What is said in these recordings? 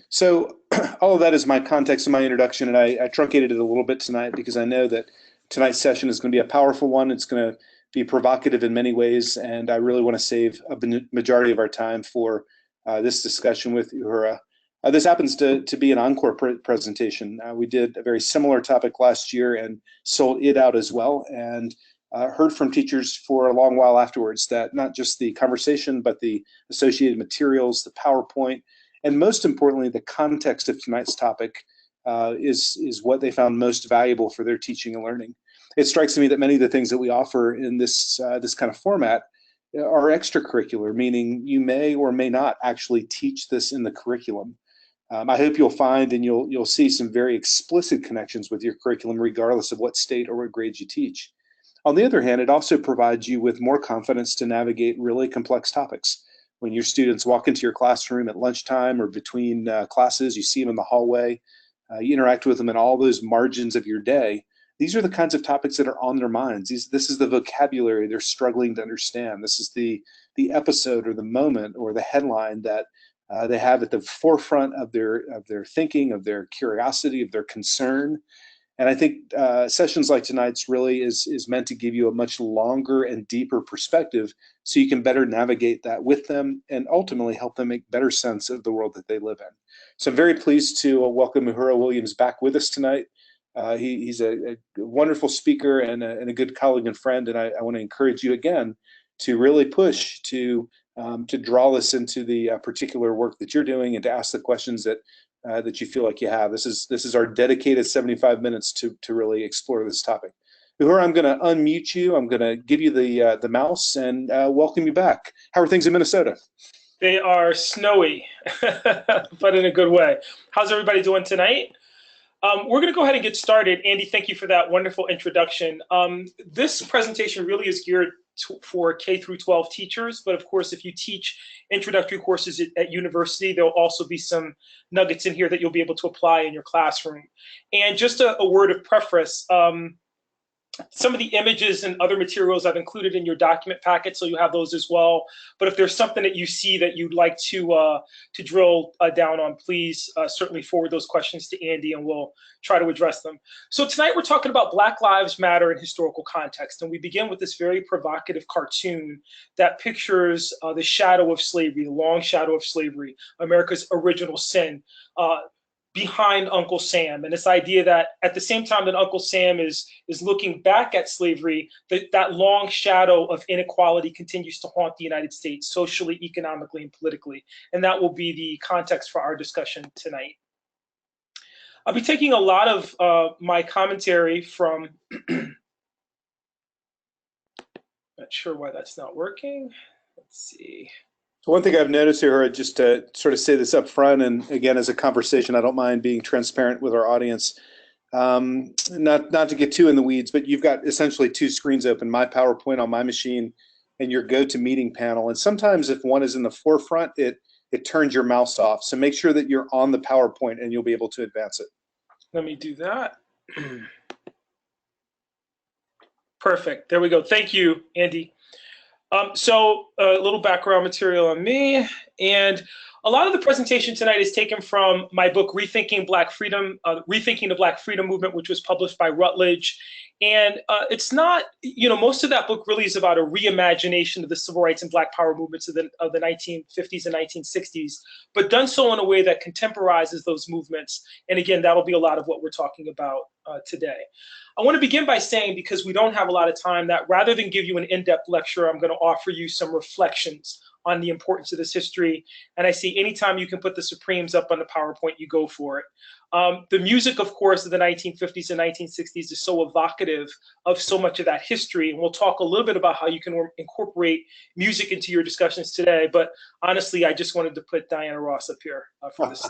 So all of that is my context and my introduction, and I truncated it a little bit tonight because I know that tonight's session is going to be a powerful one. It's going to be provocative in many ways, and I really want to save a majority of our time for this discussion with Yohuru. This happens to be an encore presentation. We did a very similar topic last year and sold it out as well, and heard from teachers for a long while afterwards that not just the conversation, but the associated materials, the PowerPoint, and most importantly, the context of tonight's topic is what they found most valuable for their teaching and learning. It strikes me that many of the things that we offer in this this kind of format are extracurricular, meaning you may or may not actually teach this in the curriculum. I hope you'll find and you'll see some very explicit connections with your curriculum, regardless of what state or what grade you teach. On the other hand, it also provides you with more confidence to navigate really complex topics. When your students walk into your classroom at lunchtime or between classes, you see them in the hallway, you interact with them in all those margins of your day. These are the kinds of topics that are on their minds. This is the vocabulary they're struggling to understand. This is the episode or the moment or the headline that they have at the forefront of their thinking, of their curiosity, of their concern. And I think sessions like tonight's really is meant to give you a much longer and deeper perspective so you can better navigate that with them and ultimately help them make better sense of the world that they live in. So I'm very pleased to welcome Yohuru Williams back with us tonight. He's a wonderful speaker and a good colleague and friend, and I want to encourage you again to really push to draw this into the particular work that you're doing and to ask the questions that you feel like you have. This is our dedicated 75 minutes to really explore this topic. Yohuru, I'm going to unmute you. I'm going to give you the mouse and welcome you back. How are things in Minnesota? They are snowy, but in a good way. How's everybody doing tonight? We're going to go ahead and get started. Andy, thank you for that wonderful introduction. This presentation really is geared for K through 12 teachers, but of course, if you teach introductory courses at university, there'll also be some nuggets in here that you'll be able to apply in your classroom. And just a word of preface, some of the images and other materials I've included in your document packet, so you have those as well. But if there's something that you see that you'd like to drill down on, please certainly forward those questions to Andy and we'll try to address them. So tonight we're talking about Black Lives Matter in historical context. And we begin with this very provocative cartoon that pictures the shadow of slavery, the long shadow of slavery, America's original sin, behind Uncle Sam, and this idea that at the same time that Uncle Sam is looking back at slavery, that long shadow of inequality continues to haunt the United States socially, economically, and politically. And that will be the context for our discussion tonight. I'll be taking a lot of my commentary from, not sure why that's not working. Let's see. So one thing I've noticed here, just to sort of say this up front, and again, as a conversation, I don't mind being transparent with our audience, not to get too in the weeds, but you've got essentially two screens open, my PowerPoint on my machine and your GoToMeeting panel. And sometimes if one is in the forefront, it turns your mouse off. So make sure that you're on the PowerPoint and you'll be able to advance it. Let me do that. Perfect. There we go. Thank you, Andy. So a little background material on me, and a lot of the presentation tonight is taken from my book, Rethinking Black Freedom, Rethinking the Black Freedom Movement, which was published by Routledge. And it's not, most of that book really is about a reimagination of the civil rights and Black power movements of the 1950s and 1960s, but done so in a way that contemporizes those movements. And again, that'll be a lot of what we're talking about today. I want to begin by saying, because we don't have a lot of time, that rather than give you an in-depth lecture, I'm going to offer you some reflections on the importance of this history. And I see anytime you can put the Supremes up on the PowerPoint, you go for it. The music, of course, of the 1950s and 1960s is so evocative of so much of that history. And we'll talk a little bit about how you can incorporate music into your discussions today. But honestly, I just wanted to put Diana Ross up here for this.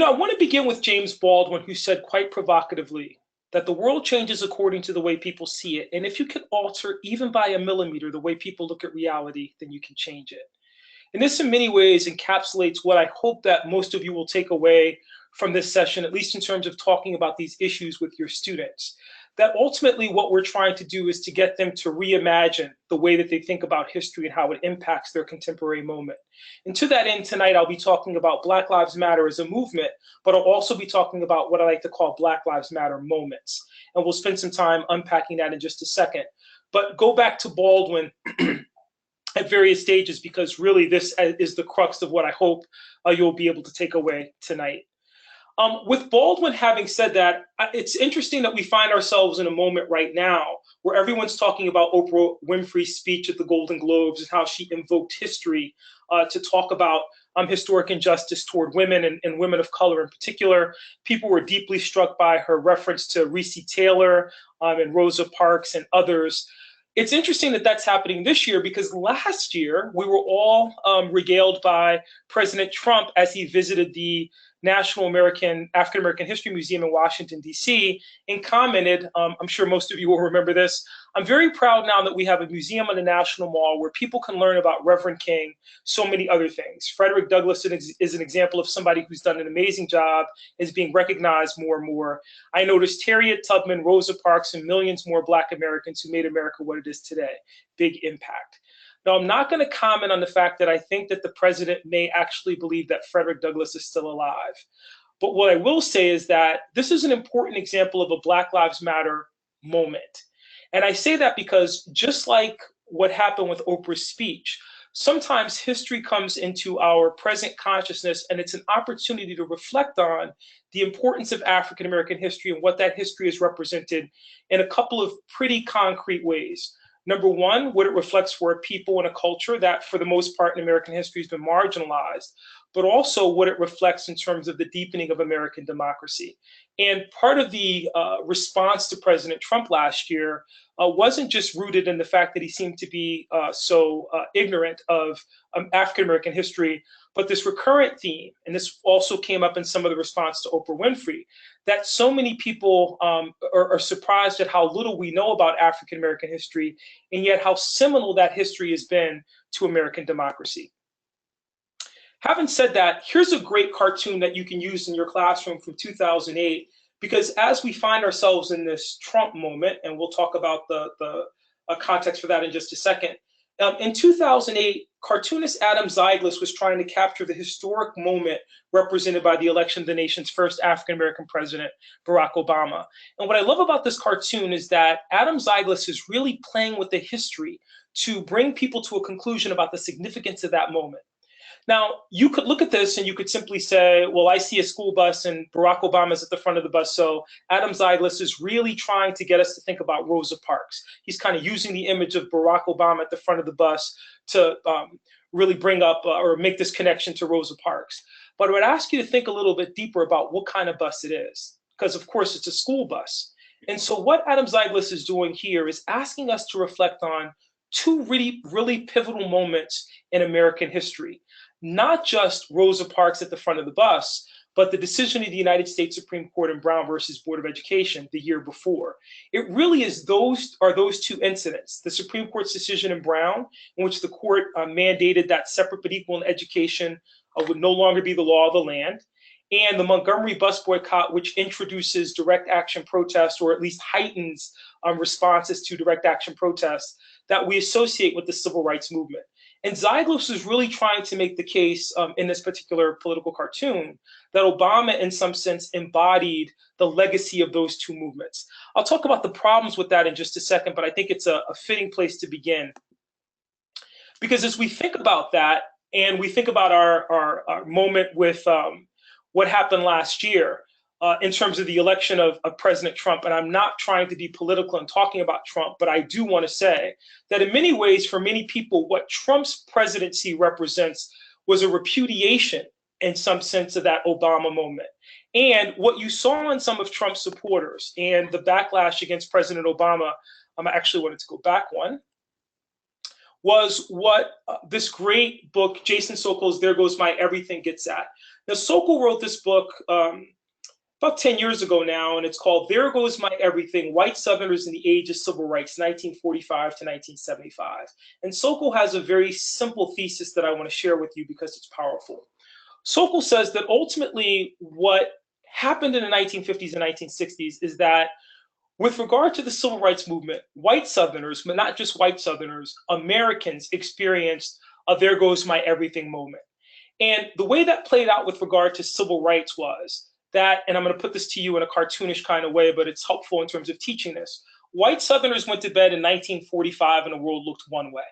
I want to begin with James Baldwin, who said quite provocatively that the world changes according to the way people see it. And if you can alter even by a millimeter the way people look at reality, then you can change it. And this in many ways encapsulates what I hope that most of you will take away from this session, at least in terms of talking about these issues with your students. that ultimately what we're trying to do is to get them to reimagine the way that they think about history and how it impacts their contemporary moment. And to that end, tonight I'll be talking about Black Lives Matter as a movement, but I'll also be talking about what I like to call Black Lives Matter moments. And we'll spend some time unpacking that in just a second. But go back to Baldwin at various stages, because really this is the crux of what I hope you'll be able to take away tonight. With Baldwin having said that, it's interesting that we find ourselves in a moment right now where everyone's talking about Oprah Winfrey's speech at the Golden Globes and how she invoked history to talk about historic injustice toward women and women of color in particular. People were deeply struck by her reference to Recy Taylor and Rosa Parks and others. It's interesting that that's happening this year, because last year we were all regaled by President Trump as he visited the National African American History Museum in Washington, D.C., and commented, I'm sure most of you will remember this, "I'm very proud now that we have a museum on the National Mall where people can learn about Reverend King, so many other things. Frederick Douglass is an example of somebody who's done an amazing job, is being recognized more and more. I noticed Harriet Tubman, Rosa Parks, and millions more Black Americans who made America what it is today. Big impact." Now, I'm not going to comment on the fact that I think that the president may actually believe that Frederick Douglass is still alive. But what I will say is that this is an important example of a Black Lives Matter moment. And I say that because just like what happened with Oprah's speech, sometimes history comes into our present consciousness, and it's an opportunity to reflect on the importance of African American history and what that history has represented in a couple of pretty concrete ways. Number one, what it reflects for a people and a culture that, for the most part in American history, has been marginalized, but also what it reflects in terms of the deepening of American democracy. And part of the response to President Trump last year wasn't just rooted in the fact that he seemed to be so ignorant of African American history, but this recurrent theme, and this also came up in some of the response to Oprah Winfrey, that so many people are surprised at how little we know about African American history, and yet how seminal that history has been to American democracy. Having said that, here's a great cartoon that you can use in your classroom from 2008, because as we find ourselves in this Trump moment, and we'll talk about the context for that in just a second, in 2008, cartoonist Adam Zyglis was trying to capture the historic moment represented by the election of the nation's first African-American president, Barack Obama. And what I love about this cartoon is that Adam Zyglis is really playing with the history to bring people to a conclusion about the significance of that moment. Now, you could look at this and you could simply say, well, I see a school bus and Barack Obama's at the front of the bus, so Adam Zyglis is really trying to get us to think about Rosa Parks. He's kind of using the image of Barack Obama at the front of the bus to really bring up or make this connection to Rosa Parks. But I would ask you to think a little bit deeper about what kind of bus it is, because of course it's a school bus. And so what Adam Zyglis is doing here is asking us to reflect on two really pivotal moments in American history. Not just Rosa Parks at the front of the bus, but the decision of the United States Supreme Court in Brown versus Board of Education the year before. It really is those two incidents: the Supreme Court's decision in Brown, in which the court mandated that separate but equal in education would no longer be the law of the land, and the Montgomery bus boycott, which introduces direct action protests, or at least heightens responses to direct action protests that we associate with the civil rights movement. And Zyglis is really trying to make the case in this particular political cartoon that Obama, in some sense, embodied the legacy of those two movements. I'll talk about the problems with that in just a second, but I think it's a fitting place to begin. Because as we think about that, and we think about our moment with what happened last year, in terms of the election of President Trump, and I'm not trying to be political and talking about Trump, but I do want to say that in many ways, for many people, what Trump's presidency represents was a repudiation, in some sense, of that Obama moment. And what you saw in some of Trump's supporters and the backlash against President Obama, I actually wanted to go back one, was what this great book, Jason Sokol's There Goes My Everything, gets at. Now, Sokol wrote this book about 10 years ago now, and it's called There Goes My Everything, White Southerners in the Age of Civil Rights, 1945 to 1975. And Sokol has a very simple thesis that I want to share with you because it's powerful. Sokol says that ultimately what happened in the 1950s and 1960s is that With regard to the civil rights movement, white Southerners, but not just white Southerners, Americans experienced a there goes my everything moment. And the way that played out with regard to civil rights was that, and I'm going to put this to you in a cartoonish kind of way, but it's helpful in terms of teaching this. White Southerners went to bed in 1945 and the world looked one way.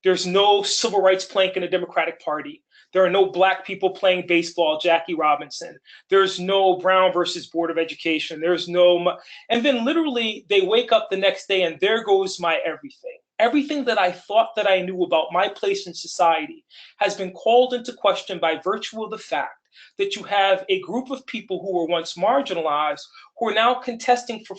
There's no civil rights plank in the Democratic Party. There are no black people playing baseball, Jackie Robinson. There's no Brown versus Board of Education. There's no, and then literally they wake up the next day and there goes my everything. Everything that I thought that I knew about my place in society has been called into question by virtue of the fact that you have a group of people who were once marginalized who are now contesting for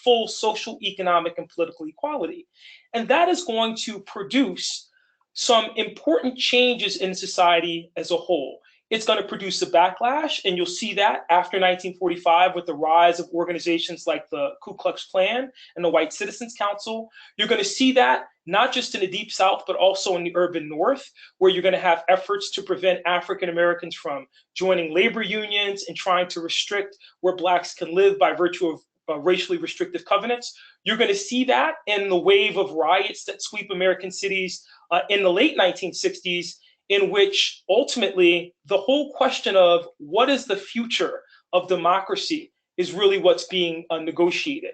full social, economic, and political equality. And that is going to produce some important changes in society as a whole. It's going to produce a backlash, and you'll see that after 1945 with the rise of organizations like the Ku Klux Klan and the White Citizens Council. You're going to see that not just in the Deep South, but also in the urban North, where you're going to have efforts to prevent African Americans from joining labor unions and trying to restrict where Blacks can live by virtue of racially restrictive covenants. You're going to see that in the wave of riots that sweep American cities in the late 1960s, in which ultimately the whole question of what is the future of democracy is really what's being negotiated.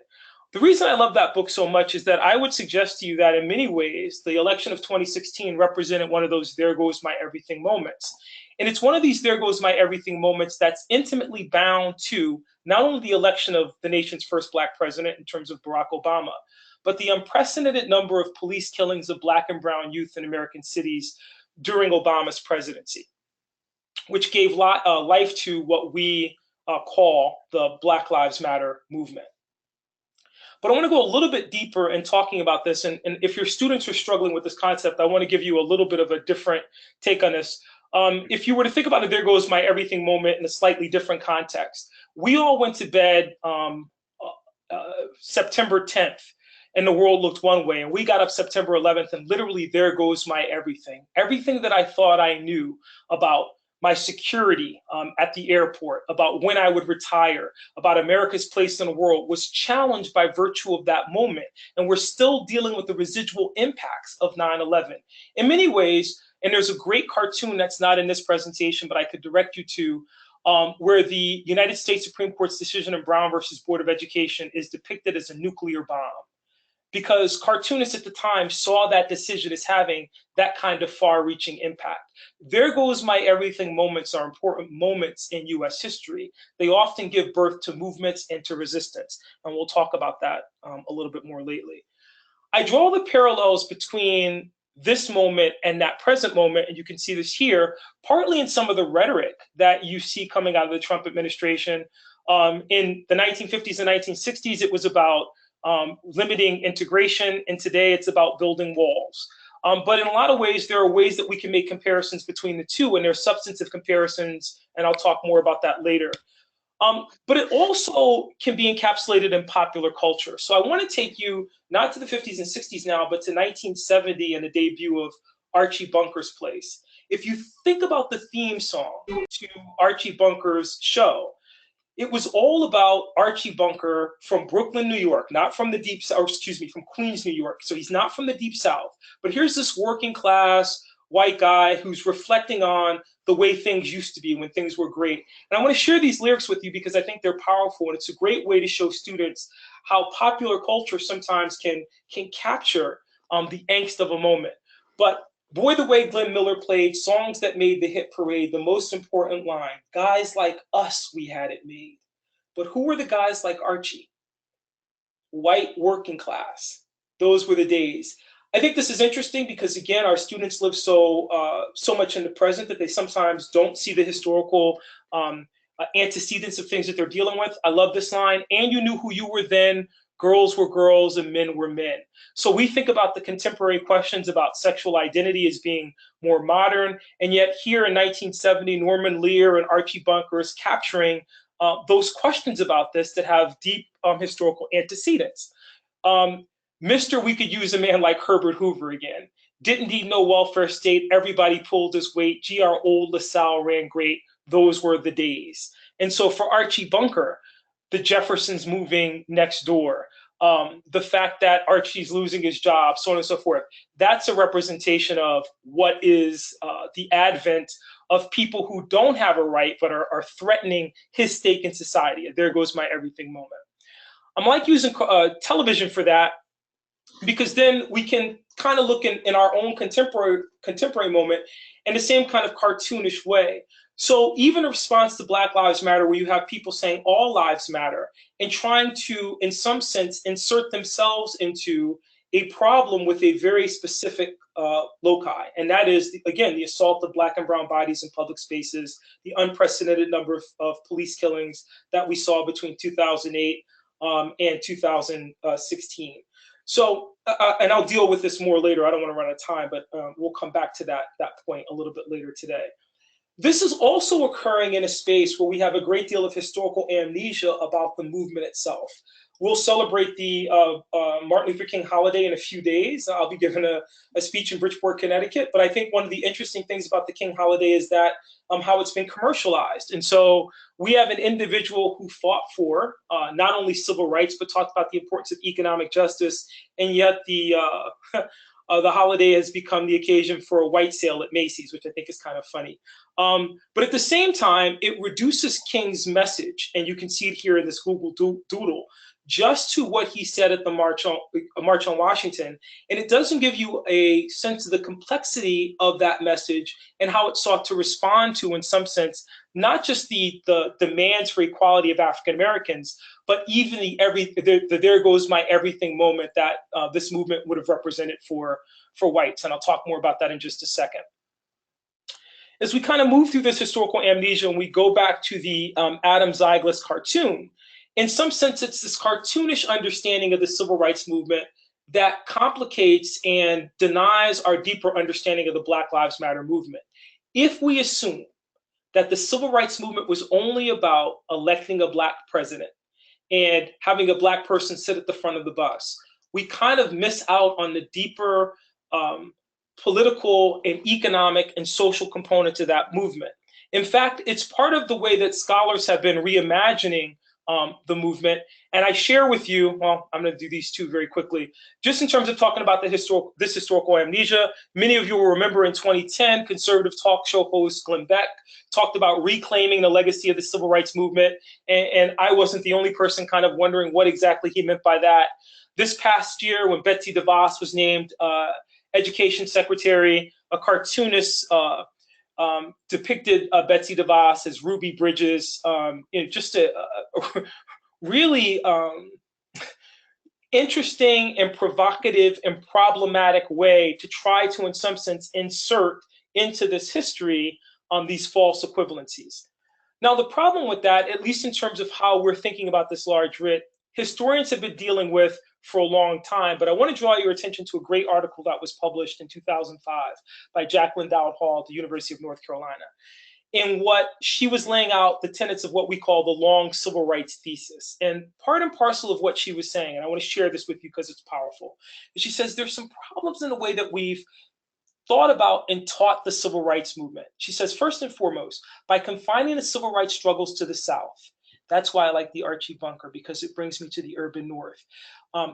The reason I love that book so much is that I would suggest to you that in many ways, the election of 2016 represented one of those there goes my everything moments. And it's one of these there goes my everything moments that's intimately bound to not only the election of the nation's first Black president in terms of Barack Obama, but the unprecedented number of police killings of Black and brown youth in American cities during Obama's presidency, which gave life to what we call the Black Lives Matter movement. But I want to go a little bit deeper in talking about this. And if your students are struggling with this concept, I want to give you a little bit of a different take on this. If you were to think about it, there goes my everything moment in a slightly different context. We all went to bed September 10th. And the world looked one way, and we got up September 11th, and literally there goes my everything. Everything that I thought I knew about my security at the airport, about when I would retire, about America's place in the world was challenged by virtue of that moment. And we're still dealing with the residual impacts of 9/11. In many ways, and there's a great cartoon that's not in this presentation, but I could direct you to, where the United States Supreme Court's decision in Brown versus Board of Education is depicted as a nuclear bomb, because cartoonists at the time saw that decision as having that kind of far-reaching impact. There goes my everything moments are important moments in US history. They often give birth to movements and to resistance. And we'll talk about that a little bit more lately. I draw the parallels between this moment and that present moment, and you can see this here, partly in some of the rhetoric that you see coming out of the Trump administration. In the 1950s and 1960s, it was about limiting integration, and today it's about building walls. But in a lot of ways, there are ways that we can make comparisons between the two, and there's substantive comparisons, and I'll talk more about that later. But it also can be encapsulated in popular culture. So I want to take you not to the 50s and 60s now, but to 1970 and the debut of Archie Bunker's Place. If you think about the theme song to Archie Bunker's show, it was all about Archie Bunker from Brooklyn, New York, not from the deep South, or excuse me, from Queens, New York. So he's not from the deep South, but here's this working class white guy who's reflecting on the way things used to be when things were great. And I want to share these lyrics with you because I think they're powerful, and it's a great way to show students how popular culture sometimes can capture the angst of a moment. But boy, the way Glenn Miller played songs that made the hit parade, the most important line, guys like us, we had it made. But who were the guys like Archie? White working class. Those were the days. I think this is interesting because, again, our students live so much in the present that they sometimes don't see the historical antecedents of things that they're dealing with. I love this line, and you knew who you were then. Girls were girls and men were men. So we think about the contemporary questions about sexual identity as being more modern. And yet here in 1970, Norman Lear and Archie Bunker is capturing those questions about this that have deep historical antecedents. Mr. We could use a man like Herbert Hoover again. Didn't need no welfare state. Everybody pulled his weight. Gee, our old LaSalle ran great. Those were the days. And so for Archie Bunker, the Jeffersons moving next door, the fact that Archie's losing his job, so on and so forth. That's a representation of what is the advent of people who don't have a right but are threatening his stake in society. And there goes my everything moment. I'm like using television for that, because then we can kind of look in our own contemporary moment in the same kind of cartoonish way. So even a response to Black Lives Matter, where you have people saying all lives matter and trying to, in some sense, insert themselves into a problem with a very specific loci. And that is, again, the assault of Black and brown bodies in public spaces, the unprecedented number of police killings that we saw between 2008 and 2016. So, and I'll deal with this more later. I don't want to run out of time, but we'll come back to that point a little bit later today. This is also occurring in a space where we have a great deal of historical amnesia about the movement itself. We'll celebrate the Martin Luther King holiday in a few days. I'll be giving a speech in Bridgeport, Connecticut. But I think one of the interesting things about the King holiday is that how it's been commercialized. And so we have an individual who fought for not only civil rights, but talked about the importance of economic justice. And yet the holiday has become the occasion for a white sale at Macy's, which I think is kind of funny. But at the same time, it reduces King's message, and you can see it here in this Google Doodle, just to what he said at the March on Washington. And it doesn't give you a sense of the complexity of that message and how it sought to respond to, in some sense, not just the demands for equality of African Americans, but even the there goes my everything moment that this movement would have represented for whites. And I'll talk more about that in just a second. As we kind of move through this historical amnesia and we go back to the Adam Zyglis cartoon, in some sense, it's this cartoonish understanding of the civil rights movement that complicates and denies our deeper understanding of the Black Lives Matter movement. If we assume that the civil rights movement was only about electing a Black president and having a Black person sit at the front of the bus, we kind of miss out on the deeper political and economic and social component to that movement. In fact, it's part of the way that scholars have been reimagining the movement. And I share with you, well, I'm going to do these two very quickly, just in terms of talking about this historical amnesia. Many of you will remember in 2010, conservative talk show host Glenn Beck talked about reclaiming the legacy of the civil rights movement. And I wasn't the only person kind of wondering what exactly he meant by that. This past year, when Betsy DeVos was named education secretary, a cartoonist depicted Betsy DeVos as Ruby Bridges, just a really interesting and provocative and problematic way to try to, in some sense, insert into this history these false equivalencies. Now, the problem with that, at least in terms of how we're thinking about this large writ, historians have been dealing with for a long time, but I want to draw your attention to a great article that was published in 2005 by Jacqueline Dowd Hall at the University of North Carolina, in what she was laying out the tenets of what we call the long civil rights thesis. And part and parcel of what she was saying, and I want to share this with you because it's powerful, she says there's some problems in the way that we've thought about and taught the civil rights movement. She says, first and foremost, by confining the civil rights struggles to the South. That's why I like the Archie Bunker, because it brings me to the urban North.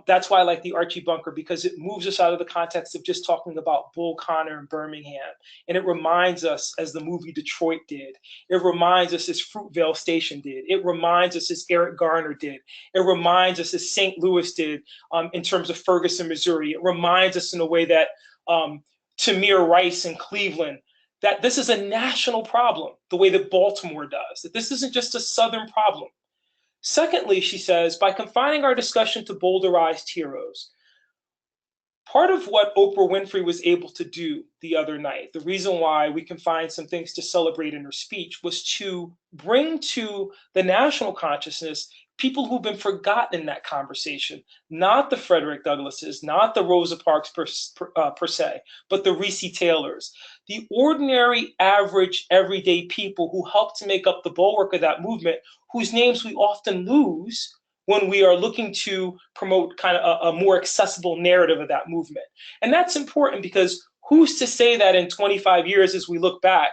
That's why I like the Archie Bunker, because it moves us out of the context of just talking about Bull Connor and Birmingham. And it reminds us, as the movie Detroit did. It reminds us as Fruitvale Station did. It reminds us as Eric Garner did. It reminds us as St. Louis did in terms of Ferguson, Missouri. It reminds us in a way that Tamir Rice in Cleveland, that this is a national problem, the way that Baltimore does, that this isn't just a Southern problem. Secondly, she says, by confining our discussion to bowdlerized heroes, part of what Oprah Winfrey was able to do the other night, the reason why we can find some things to celebrate in her speech, was to bring to the national consciousness people who've been forgotten in that conversation, not the Frederick Douglasses, not the Rosa Parks per se, but the Reese Taylors, the ordinary, average, everyday people who helped to make up the bulwark of that movement, whose names we often lose when we are looking to promote kind of a more accessible narrative of that movement. And that's important because who's to say that in 25 years, as we look back,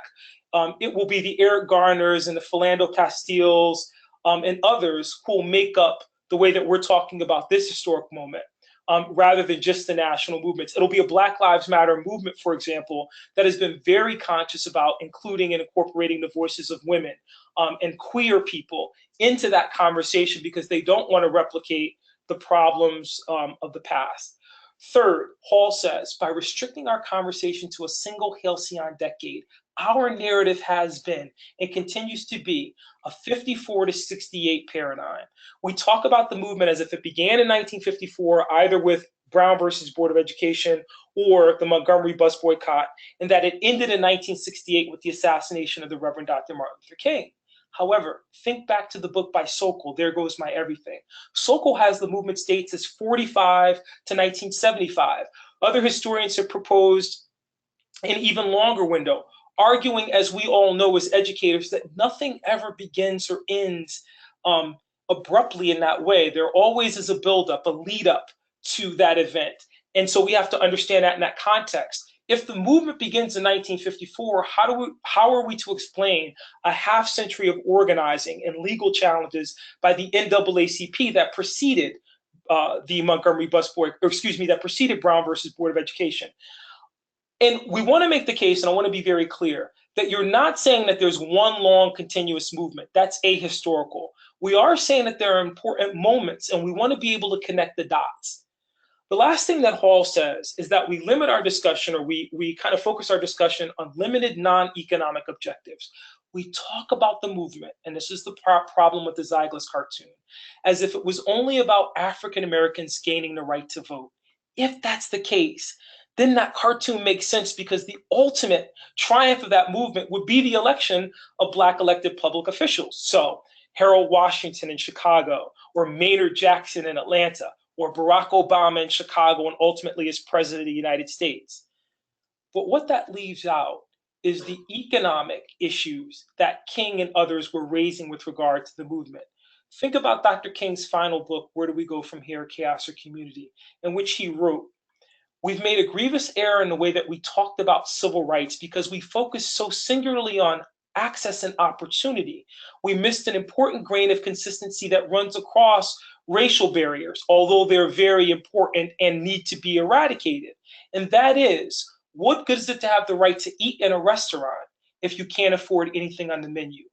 it will be the Eric Garners and the Philando Castiles and others who will make up the way that we're talking about this historic moment, rather than just the national movements. It'll be a Black Lives Matter movement, for example, that has been very conscious about including and incorporating the voices of women and queer people into that conversation because they don't want to replicate the problems of the past. Third, Hall says, by restricting our conversation to a single halcyon decade, our narrative has been and continues to be a 54 to 68 paradigm. We talk about the movement as if it began in 1954, either with Brown versus Board of Education or the Montgomery bus boycott, and that it ended in 1968 with the assassination of the Reverend Dr. Martin Luther King. However, think back to the book by Sokol, There Goes My Everything. Sokol has the movement dates as 45 to 1975. Other historians have proposed an even longer window, arguing, as we all know as educators, that nothing ever begins or ends abruptly in that way. There always is a buildup, a lead up to that event. And so we have to understand that in that context. If the movement begins in 1954, how are we to explain a half century of organizing and legal challenges by the NAACP that preceded the Montgomery bus boycott, that preceded Brown versus Board of Education? And we want to make the case, and I want to be very clear, that you're not saying that there's one long continuous movement. That's ahistorical. We are saying that there are important moments, and we want to be able to connect the dots. The last thing that Hall says is that we limit our discussion, or we kind of focus our discussion on limited non-economic objectives. We talk about the movement, and this is the problem with the Zyglis cartoon, as if it was only about African Americans gaining the right to vote. If that's the case, then that cartoon makes sense, because the ultimate triumph of that movement would be the election of Black elected public officials. So Harold Washington in Chicago, or Maynard Jackson in Atlanta, or Barack Obama in Chicago, and ultimately as president of the United States. But what that leaves out is the economic issues that King and others were raising with regard to the movement. Think about Dr. King's final book, Where Do We Go From Here, Chaos or Community, in which he wrote, "We've made a grievous error in the way that we talked about civil rights because we focused so singularly on access and opportunity. We missed an important grain of consistency that runs across racial barriers, although they're very important and need to be eradicated. And that is, what good is it to have the right to eat in a restaurant if you can't afford anything on the menu?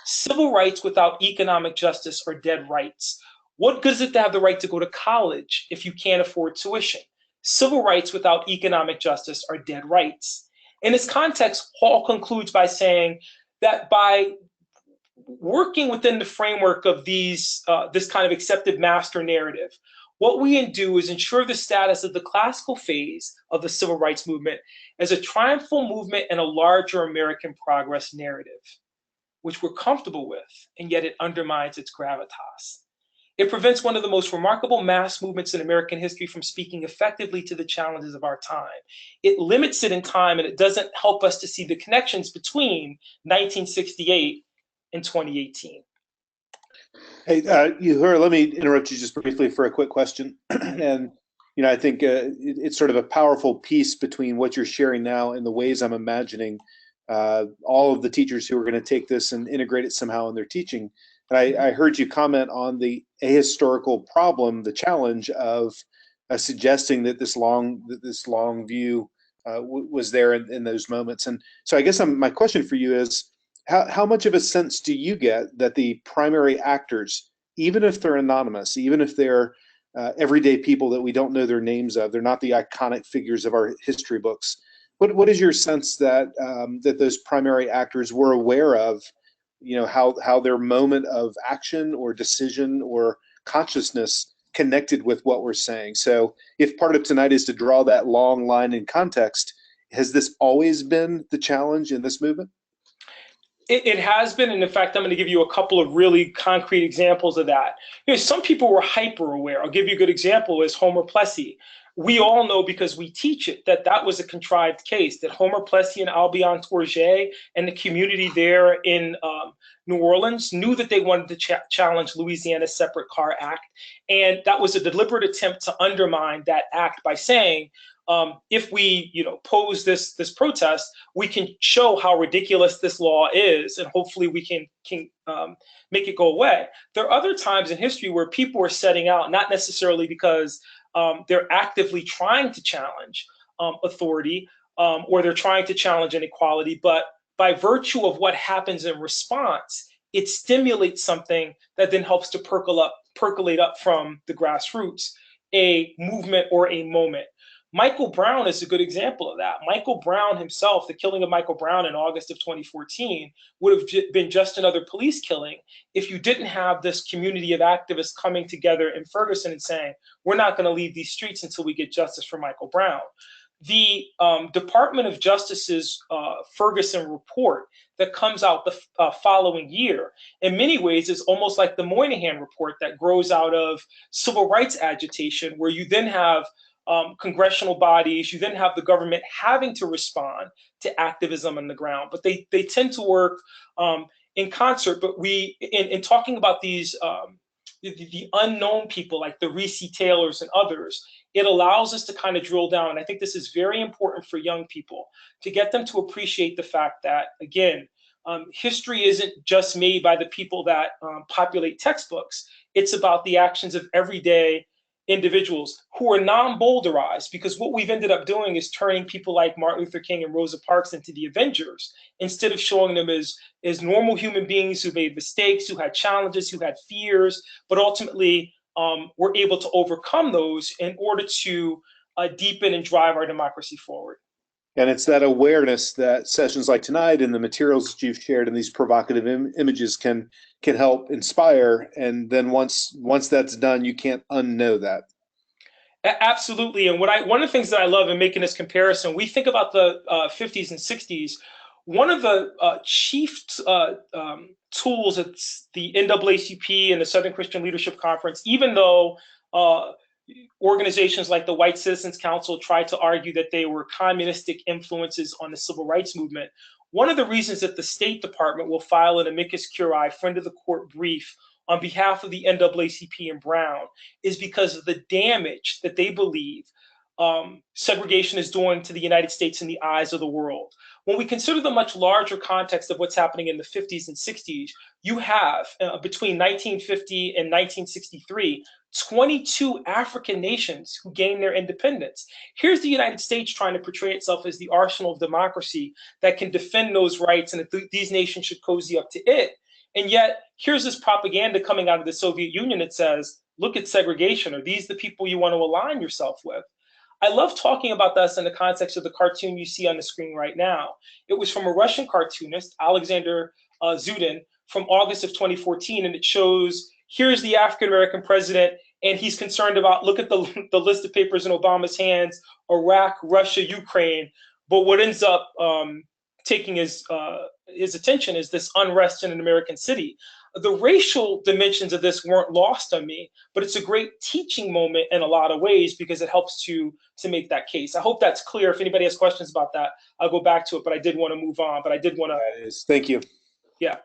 Civil rights without economic justice are dead rights. What good is it to have the right to go to college if you can't afford tuition? Civil rights without economic justice are dead rights." In this context, Hall concludes by saying that by working within the framework of this kind of accepted master narrative, what we do is ensure the status of the classical phase of the civil rights movement as a triumphal movement and a larger American progress narrative, which we're comfortable with, and yet it undermines its gravitas. It prevents one of the most remarkable mass movements in American history from speaking effectively to the challenges of our time. It limits it in time, and it doesn't help us to see the connections between 1968 and 2018. Hey, Yohuru, let me interrupt you just briefly for a quick question. And, I think it's sort of a powerful piece between what you're sharing now and the ways I'm imagining all of the teachers who are going to take this and integrate it somehow in their teaching. And I heard you comment on the ahistorical problem, the challenge of suggesting that this long view was there in those moments. And so I guess my question for you is, how much of a sense do you get that the primary actors, even if they're anonymous, even if they're everyday people that we don't know their names of, they're not the iconic figures of our history books, what is your sense that that those primary actors were aware of, how their moment of action or decision or consciousness connected with what we're saying? So if part of tonight is to draw that long line in context, has this always been the challenge in this movement? It has been, and in fact, I'm going to give you a couple of really concrete examples of that. Some people were hyper aware. I'll give you a good example is Homer Plessy. We all know, because we teach it, that was a contrived case, that Homer Plessy and Albion Tourget and the community there in New Orleans knew that they wanted to challenge Louisiana's Separate Car Act. And that was a deliberate attempt to undermine that act by saying, if we pose this protest, we can show how ridiculous this law is, and hopefully we can make it go away. There are other times in history where people are setting out, not necessarily because they're actively trying to challenge authority or they're trying to challenge inequality, but by virtue of what happens in response, it stimulates something that then helps to percolate up from the grassroots, a movement or a moment. Michael Brown is a good example of that. Michael Brown himself, the killing of Michael Brown in August of 2014, would have been just another police killing if you didn't have this community of activists coming together in Ferguson and saying, we're not going to leave these streets until we get justice for Michael Brown. The Department of Justice's Ferguson report that comes out the following year, in many ways, is almost like the Moynihan report that grows out of civil rights agitation, where you then have congressional bodies, you then have the government having to respond to activism on the ground. But they tend to work in concert. But in talking about these, the unknown people like the Reese Taylors and others, it allows us to kind of drill down. And I think this is very important for young people to get them to appreciate the fact that, again, history isn't just made by the people that populate textbooks. It's about the actions of everyday individuals who are non-boulderized, because what we've ended up doing is turning people like Martin Luther King and Rosa Parks into the Avengers, instead of showing them as normal human beings who made mistakes, who had challenges, who had fears, but ultimately were able to overcome those in order to deepen and drive our democracy forward. And it's that awareness that sessions like tonight and the materials that you've shared and these provocative images can help inspire. And then once that's done, you can't unknow that. Absolutely. And one of the things that I love in making this comparison, we think about the 50s and 60s. One of the chief tools at the NAACP and the Southern Christian Leadership Conference, even though organizations like the White Citizens Council tried to argue that they were communistic influences on the civil rights movement, one of the reasons that the State Department will file an amicus curiae, friend of the court brief, on behalf of the NAACP and Brown is because of the damage that they believe segregation is doing to the United States in the eyes of the world. When we consider the much larger context of what's happening in the 50s and 60s, you have between 1950 and 1963, 22 African nations who gained their independence. Here's the United States trying to portray itself as the arsenal of democracy that can defend those rights, and that these nations should cozy up to it. And yet, here's this propaganda coming out of the Soviet Union that says, look at segregation. Are these the people you want to align yourself with? I love talking about this in the context of the cartoon you see on the screen right now. It was from a Russian cartoonist, Alexander Zudin, from August of 2014, and it shows, here's the African-American president, and he's concerned about, look at the list of papers in Obama's hands, Iraq, Russia, Ukraine. But what ends up taking his attention is this unrest in an American city. The racial dimensions of this weren't lost on me, but it's a great teaching moment in a lot of ways because it helps to make that case. I hope that's clear. If anybody has questions about that, I'll go back to it, but I did want to move on. But I did want to. Thank you. Yeah.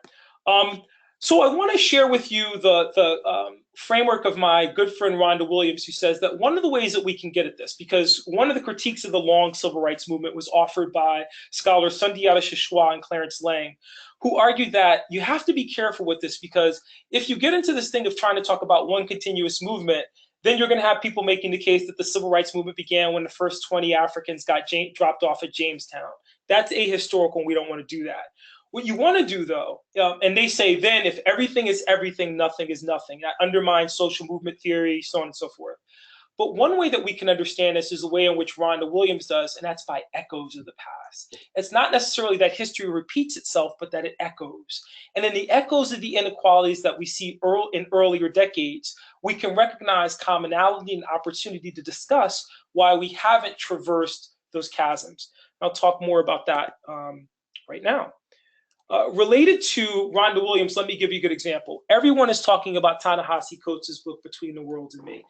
So I want to share with you the framework of my good friend Rhonda Williams, who says that one of the ways that we can get at this, because one of the critiques of the long civil rights movement was offered by scholars Sundiata Shishwa and Clarence Lang, who argued that you have to be careful with this, because if you get into this thing of trying to talk about one continuous movement, then you're going to have people making the case that the civil rights movement began when the first 20 Africans got dropped off at Jamestown. That's ahistorical, and we don't want to do that. What you want to do, though, and they say then if everything is everything, nothing is nothing. That undermines social movement theory, so on and so forth. But one way that we can understand this is the way in which Rhonda Williams does, and that's by echoes of the past. It's not necessarily that history repeats itself, but that it echoes. And in the echoes of the inequalities that we see in earlier decades, we can recognize commonality and opportunity to discuss why we haven't traversed those chasms. I'll talk more about that right now. Related to Rhonda Williams, let me give you a good example. Everyone is talking about Ta-Nehisi Coates' book, Between the World and Me.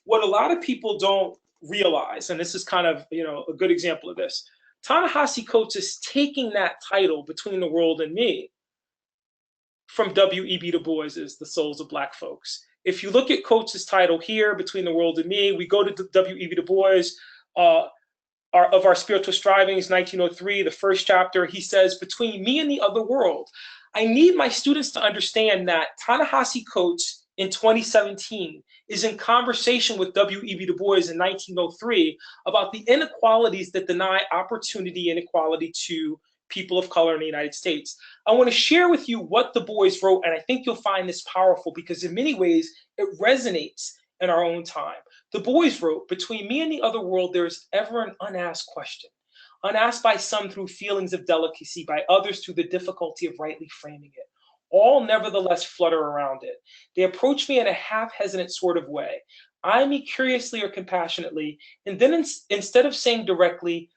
What a lot of people don't realize, and this is kind of a good example of this, Ta-Nehisi Coates is taking that title, Between the World and Me, from W.E.B. Du Bois's The Souls of Black Folks. If you look at Coates' title here, Between the World and Me, we go to W.E.B. Du Bois, of Our Spiritual Strivings, 1903, the first chapter, he says, between me and the other world, I need my students to understand that Ta-Nehisi Coates in 2017 is in conversation with W.E.B. Du Bois in 1903 about the inequalities that deny opportunity and equality to people of color in the United States. I want to share with you what Du Bois wrote, and I think you'll find this powerful because in many ways it resonates in our own time. Du Bois wrote, "Between me and the other world, there is ever an unasked question, unasked by some through feelings of delicacy, by others through the difficulty of rightly framing it. All nevertheless flutter around it. They approach me in a half-hesitant sort of way, eye me curiously or compassionately, and then instead of saying directly,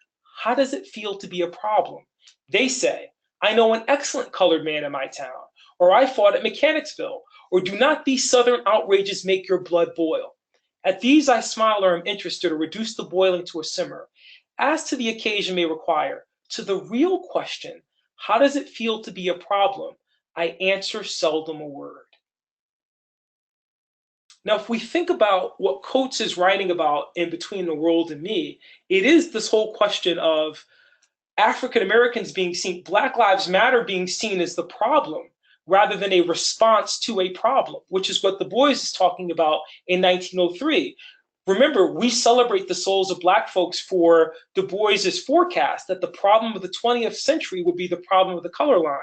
'How does it feel to be a problem?' they say, 'I know an excellent colored man in my town,' or 'I fought at Mechanicsville,' or 'Do not these Southern outrages make your blood boil?' At these I smile or am interested or reduce the boiling to a simmer, as to the occasion may require. To the real question, 'How does it feel to be a problem?' I answer seldom a word." Now, if we think about what Coates is writing about in Between the World and Me, it is this whole question of African Americans being seen, Black Lives Matter being seen as the problem rather than a response to a problem, which is what Du Bois is talking about in 1903. Remember, we celebrate the souls of Black folks for Du Bois's forecast that the problem of the 20th century would be the problem of the color line.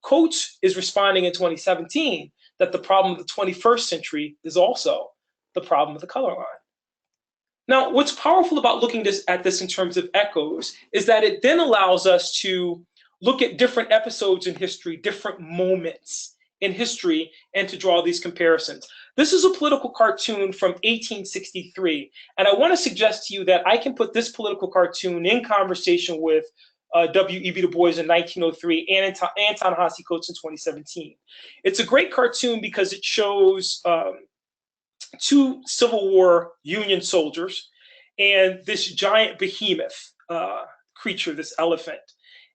Coates is responding in 2017 that the problem of the 21st century is also the problem of the color line. Now, what's powerful about looking at this in terms of echoes is that it then allows us to look at different episodes in history, different moments in history, and to draw these comparisons. This is a political cartoon from 1863, and I want to suggest to you that I can put this political cartoon in conversation with W.E.B. Du Bois in 1903 and Ta-Nehisi Coates in 2017. It's a great cartoon because it shows two Civil War Union soldiers and this giant behemoth creature, this elephant.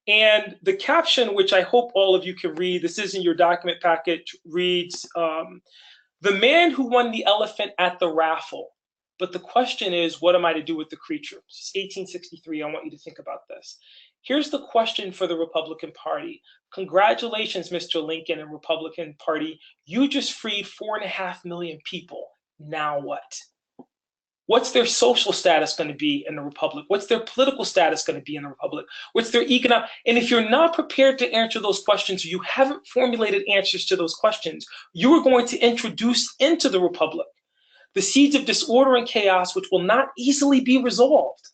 And the caption, which I hope all of you can read, this is in your document package, reads, "The man who won the elephant at the raffle. But the question is, what am I to do with the creature?" It's 1863. I want you to think about this. Here's the question for the Republican Party. Congratulations, Mr. Lincoln and Republican Party. You just freed 4.5 million people. Now what? What's their social status going to be in the Republic? What's their political status going to be in the Republic? What's their economic? And if you're not prepared to answer those questions, you haven't formulated answers to those questions, you are going to introduce into the Republic the seeds of disorder and chaos, which will not easily be resolved.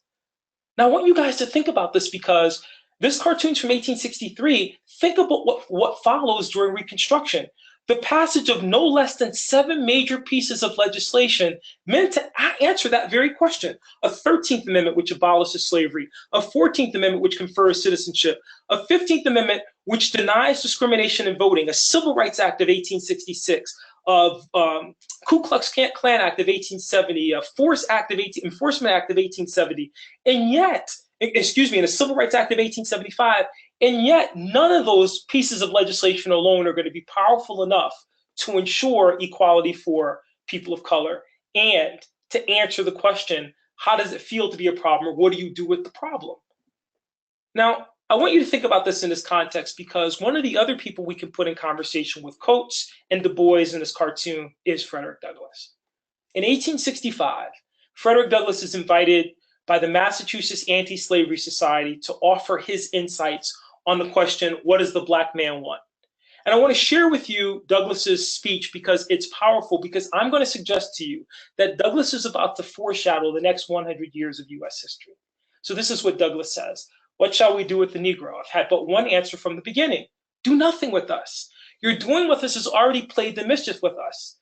Now, I want you guys to think about this because this cartoon's from 1863. Think about what follows during Reconstruction. The passage of no less than 7 major pieces of legislation meant to answer that very question. A 13th Amendment which abolishes slavery, a 14th Amendment which confers citizenship, a 15th Amendment which denies discrimination in voting, a Civil Rights Act of 1866, of Ku Klux Klan Act of 1870, a Enforcement Act of 1870, and yet, and a Civil Rights Act of 1875, and yet none of those pieces of legislation alone are going to be powerful enough to ensure equality for people of color and to answer the question, how does it feel to be a problem, or what do you do with the problem? Now, I want you to think about this in this context because one of the other people we can put in conversation with Coates and Du Bois in this cartoon is Frederick Douglass. In 1865, Frederick Douglass is invited by the Massachusetts Anti-Slavery Society to offer his insights on the question, what does the Black man want? And I want to share with you Douglass's speech because it's powerful, because I'm going to suggest to you that Douglass is about to foreshadow the next 100 years of US history. So this is what Douglass says. "What shall we do with the Negro? I've had but one answer from the beginning. Do nothing with us. Your doing with us has already played the mischief with us.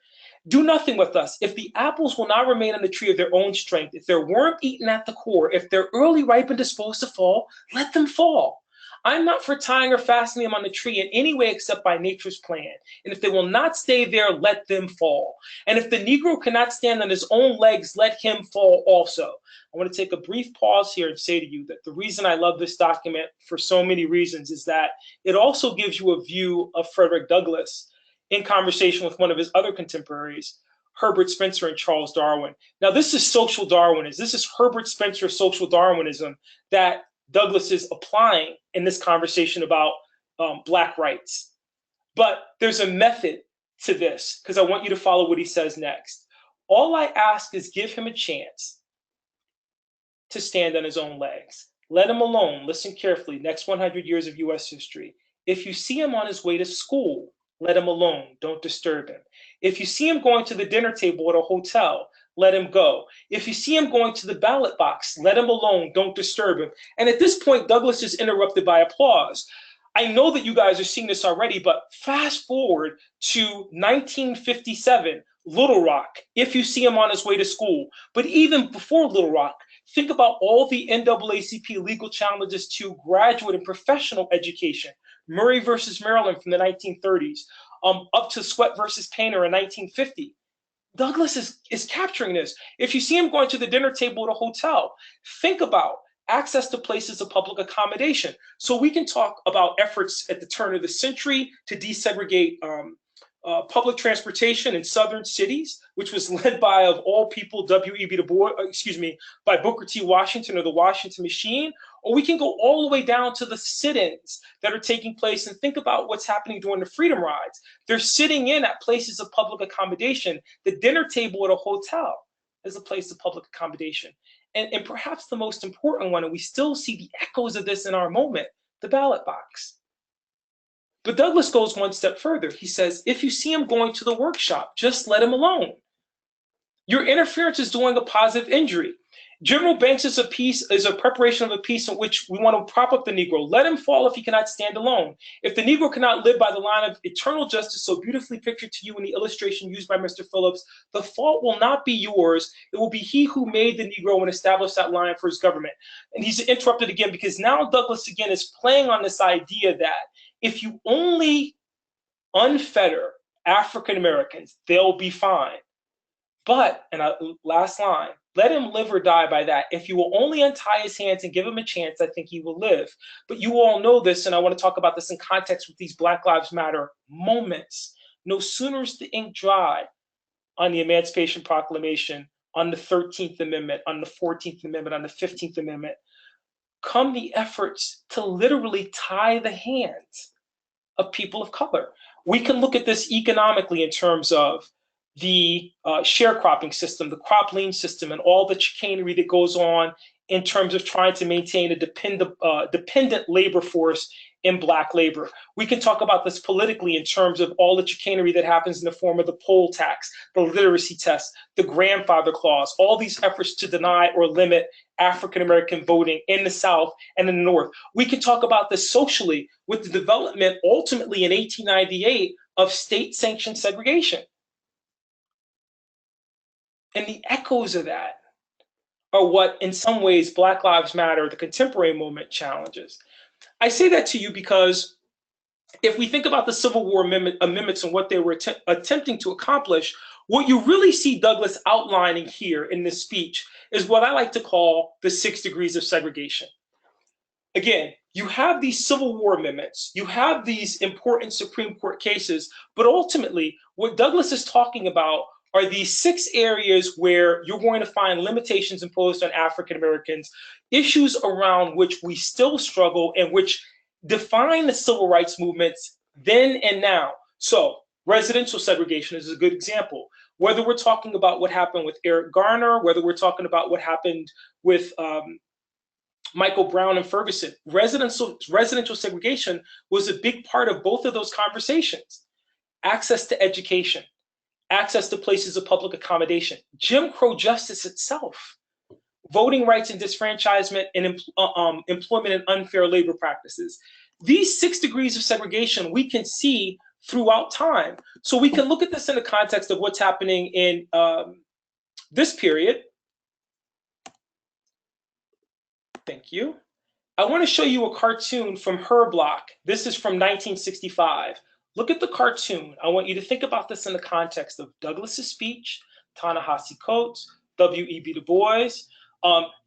Do nothing with us. If the apples will not remain on the tree of their own strength, if they're worm eaten at the core, if they're early ripe and disposed to fall, let them fall. I'm not for tying or fastening them on the tree in any way except by nature's plan. And if they will not stay there, let them fall. And if the Negro cannot stand on his own legs, let him fall also." I want to take a brief pause here and say to you that the reason I love this document for so many reasons is that it also gives you a view of Frederick Douglass in conversation with one of his other contemporaries, Herbert Spencer and Charles Darwin. Now, this is social Darwinism. This is Herbert Spencer's social Darwinism that Douglass is applying in this conversation about Black rights. But there's a method to this, because I want you to follow what he says next. All I ask is give him a chance to stand on his own legs. Let him alone. Listen carefully. Next 100 years of U.S. history. If you see him on his way to school, let him alone. Don't disturb him. If you see him going to the dinner table at a hotel, let him go. If you see him going to the ballot box, let him alone. Don't disturb him. And at this point, Douglass is interrupted by applause. I know that you guys are seeing this already, but fast forward to 1957, Little Rock, if you see him on his way to school. But even before Little Rock, think about all the NAACP legal challenges to graduate and professional education. Murray versus Maryland from the 1930s, up to Sweat versus Painter in 1950. Douglass is capturing this. If you see him going to the dinner table at a hotel, think about access to places of public accommodation. So we can talk about efforts at the turn of the century to desegregate public transportation in southern cities, which was led by, of all people, W.E.B. Du Bois, by Booker T. Washington, or the Washington Machine. Or we can go all the way down to the sit-ins that are taking place and think about what's happening during the freedom rides. They're sitting in at places of public accommodation. The dinner table at a hotel is a place of public accommodation. And perhaps the most important one, and we still see the echoes of this in our moment, the ballot box. But Douglass goes one step further. He says, if you see him going to the workshop, just let him alone. Your interference is doing a positive injury. General Banks is a preparation of a piece in which we want to prop up the Negro. Let him fall if he cannot stand alone. If the Negro cannot live by the line of eternal justice so beautifully pictured to you in the illustration used by Mr. Phillips, the fault will not be yours. It will be he who made the Negro and established that line for his government. And he's interrupted again because now Douglass again is playing on this idea that if you only unfetter African Americans, they'll be fine. But, and last line, let him live or die by that. If you will only untie his hands and give him a chance, I think he will live. But you all know this, and I want to talk about this in context with these Black Lives Matter moments. No sooner is the ink dry on the Emancipation Proclamation, on the 13th Amendment, on the 14th Amendment, on the 15th Amendment, come the efforts to literally tie the hands of people of color. We can look at this economically in terms of the sharecropping system, the crop lien system, and all the chicanery that goes on in terms of trying to maintain a dependent labor force in Black labor. We can talk about this politically in terms of all the chicanery that happens in the form of the poll tax, the literacy test, the grandfather clause, all these efforts to deny or limit African-American voting in the South and in the North. We can talk about this socially with the development ultimately in 1898 of state-sanctioned segregation. And the echoes of that are what, in some ways, Black Lives Matter, the contemporary moment, challenges. I say that to you because if we think about the Civil War amendments and what they were attempting to accomplish, what you really see Douglass outlining here in this speech is what I like to call the 6 degrees of segregation. Again, you have these Civil War amendments, you have these important Supreme Court cases, but ultimately, what Douglass is talking about are these 6 areas where you're going to find limitations imposed on African Americans, issues around which we still struggle and which define the civil rights movements then and now. So residential segregation is a good example. Whether we're talking about what happened with Eric Garner, whether we're talking about what happened with Michael Brown and Ferguson, residential segregation was a big part of both of those conversations. Access to education, access to places of public accommodation, Jim Crow justice itself, voting rights and disfranchisement, and employment and unfair labor practices. These 6 degrees of segregation we can see throughout time. So we can look at this in the context of what's happening in this period. Thank you. I want to show you a cartoon from Her Block. This is from 1965. Look at the cartoon. I want you to think about this in the context of Douglass's speech, Ta-Nehisi Coates, W.E.B. Du Bois.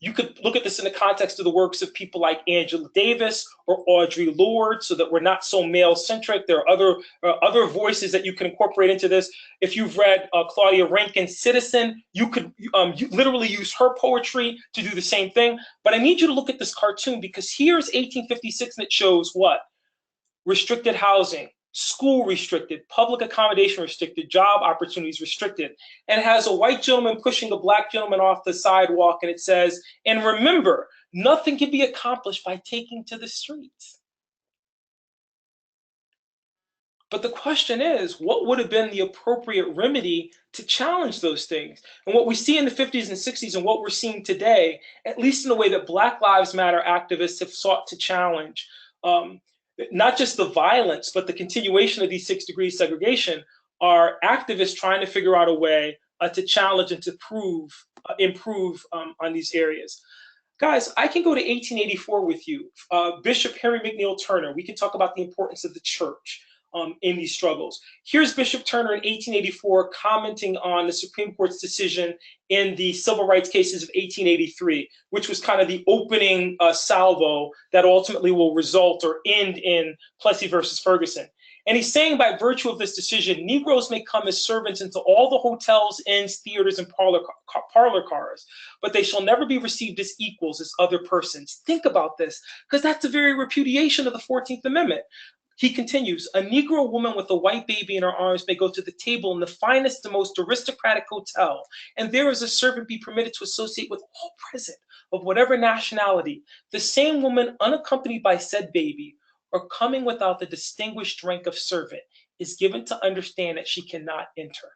You could look at this in the context of the works of people like Angela Davis or Audre Lorde, so that we're not so male-centric. There are other voices that you can incorporate into this. If you've read Claudia Rankine's Citizen, you could you literally use her poetry to do the same thing. But I need you to look at this cartoon because here's 1856 and it shows what? Restricted housing, school restricted, public accommodation restricted, job opportunities restricted, and it has a white gentleman pushing a black gentleman off the sidewalk, and it says, and remember, nothing can be accomplished by taking to the streets. But the question is, what would have been the appropriate remedy to challenge those things? And what we see in the 50s and 60s and what we're seeing today, at least in the way that Black Lives Matter activists have sought to challenge not just the violence, but the continuation of these 6 degrees segregation, are activists trying to figure out a way to challenge and to improve on these areas. Guys, I can go to 1884 with you. Bishop Henry McNeill Turner, we can talk about the importance of the church in these struggles. Here's Bishop Turner in 1884 commenting on the Supreme Court's decision in the civil rights cases of 1883, which was kind of the opening salvo that ultimately will result or end in Plessy versus Ferguson. And he's saying, by virtue of this decision, Negroes may come as servants into all the hotels, inns, theaters, and parlor cars, but they shall never be received as equals as other persons. Think about this, because that's a very repudiation of the 14th Amendment. He continues, a Negro woman with a white baby in her arms may go to the table in the finest, the most aristocratic hotel, and there is a servant be permitted to associate with all present of whatever nationality. The same woman, unaccompanied by said baby, or coming without the distinguished rank of servant, is given to understand that she cannot enter.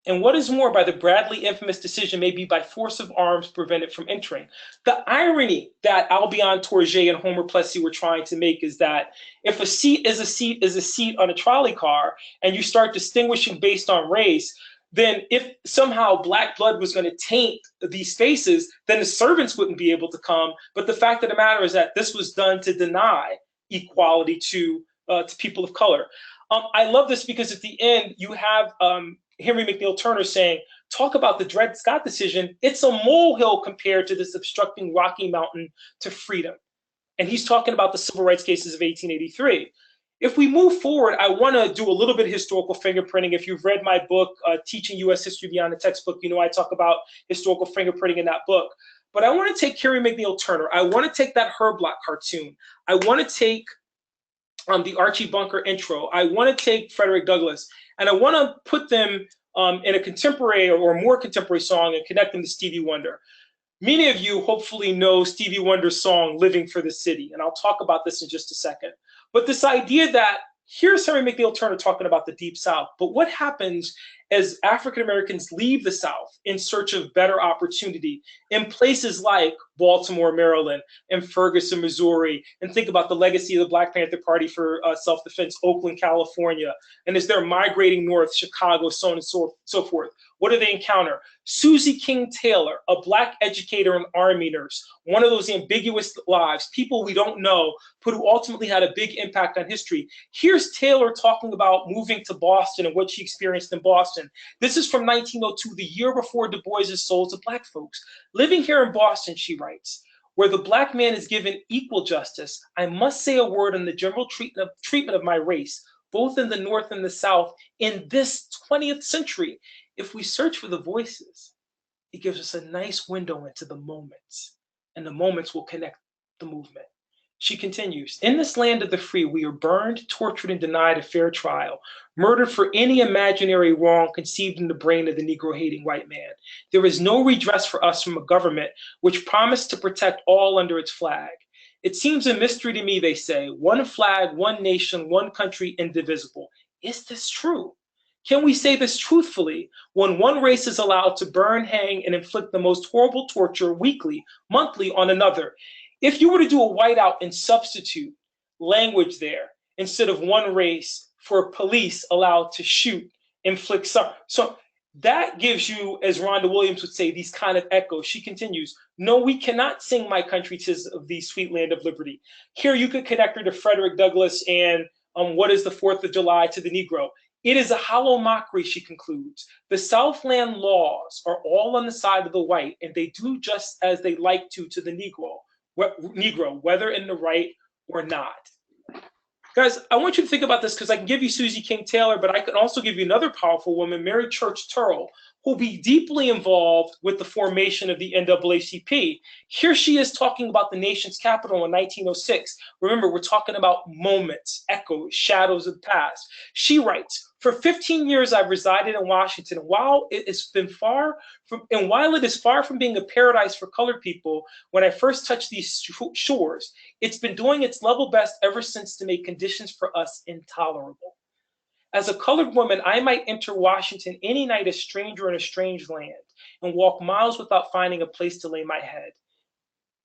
And what is more, by the Bradley infamous decision, may be by force of arms prevented from entering. The irony that Albion Tourget and Homer Plessy were trying to make is that if a seat is a seat on a trolley car, and you start distinguishing based on race, then if somehow black blood was going to taint these spaces, then the servants wouldn't be able to come. But the fact of the matter is that this was done to deny equality to people of color. I love this because at the end you have Henry McNeill Turner saying, talk about the Dred Scott decision. It's a molehill compared to this obstructing Rocky Mountain to freedom. And he's talking about the civil rights cases of 1883. If we move forward, I want to do a little bit of historical fingerprinting. If you've read my book, Teaching U.S. History Beyond the Textbook, you know I talk about historical fingerprinting in that book. But I want to take Henry McNeill Turner. I want to take that Herb Block cartoon. I want to take the Archie Bunker intro. I want to take Frederick Douglass, and I want to put them in a contemporary or more contemporary song and connect them to Stevie Wonder. Many of you hopefully know Stevie Wonder's song, Living for the City, and I'll talk about this in just a second. But this idea that here's Henry McNeill Turner talking about the Deep South, but what happens as African Americans leave the South in search of better opportunity in places like Baltimore, Maryland, and Ferguson, Missouri, and think about the legacy of the Black Panther Party for self-defense, Oakland, California, and as they're migrating north, Chicago, so on and so forth. What do they encounter? Susie King Taylor, a Black educator and Army nurse, one of those ambiguous lives, people we don't know, but who ultimately had a big impact on history. Here's Taylor talking about moving to Boston and what she experienced in Boston. This is from 1902, the year before Du Bois' Souls of Black Folks. Living here in Boston, she writes, where the Black man is given equal justice, I must say a word on the general treatment of my race, both in the North and the South, in this 20th century. If we search for the voices, it gives us a nice window into the moments, and the moments will connect the movement. She continues, in this land of the free, we are burned, tortured, and denied a fair trial, murdered for any imaginary wrong conceived in the brain of the Negro-hating white man. There is no redress for us from a government which promised to protect all under its flag. It seems a mystery to me, they say, one flag, one nation, one country, indivisible. Is this true? Can we say this truthfully when one race is allowed to burn, hang, and inflict the most horrible torture weekly, monthly on another? If you were to do a whiteout and substitute language there, instead of one race for police allowed to shoot, inflict some, so that gives you, as Rhonda Williams would say, these kind of echoes. She continues, no, we cannot sing My Country 'Tis of Thee, Sweet Land of Liberty. Here you could connect her to Frederick Douglass and what is the 4th of July to the Negro. It is a hollow mockery, she concludes. The Southland laws are all on the side of the white, and they do just as they like to the Negro, whether in the right or not. Guys, I want you to think about this because I can give you Susie King Taylor, but I can also give you another powerful woman, Mary Church Terrell, who'll be deeply involved with the formation of the NAACP. Here she is talking about the nation's capital in 1906. Remember, we're talking about moments, echoes, shadows of the past. She writes, "For 15 years, I've resided in Washington. While it is far from being a paradise for colored people, when I first touched these shores, it's been doing its level best ever since to make conditions for us intolerable. As a colored woman, I might enter Washington any night a stranger in a strange land and walk miles without finding a place to lay my head,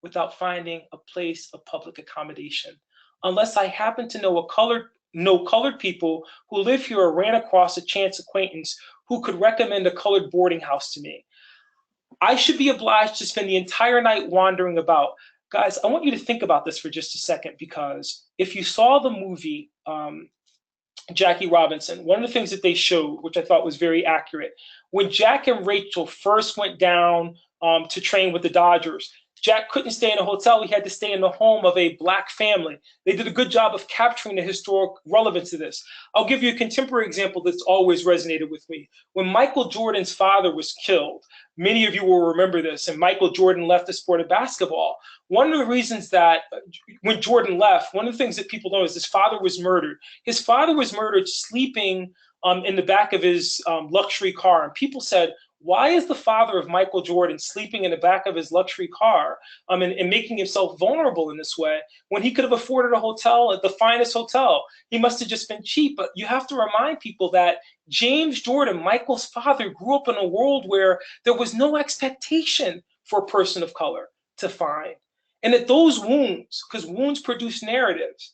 without finding a place of public accommodation, unless I happen to know colored people who live here or ran across a chance acquaintance who could recommend a colored boarding house to me. I should be obliged to spend the entire night wandering about." Guys, I want you to think about this for just a second, because if you saw the movie Jackie Robinson, one of the things that they showed, which I thought was very accurate, when Jack and Rachel first went down to train with the Dodgers, Jack couldn't stay in a hotel. He had to stay in the home of a Black family. They did a good job of capturing the historic relevance of this. I'll give you a contemporary example that's always resonated with me. When Michael Jordan's father was killed, many of you will remember this, and Michael Jordan left the sport of basketball. One of the reasons that when Jordan left, one of the things that people know is his father was murdered. His father was murdered sleeping in the back of his luxury car. And people said, why is the father of Michael Jordan sleeping in the back of his luxury car and making himself vulnerable in this way when he could have afforded a hotel at the finest hotel? He must have just been cheap. But you have to remind people that James Jordan, Michael's father, grew up in a world where there was no expectation for a person of color to find. And that those wounds, because wounds produce narratives,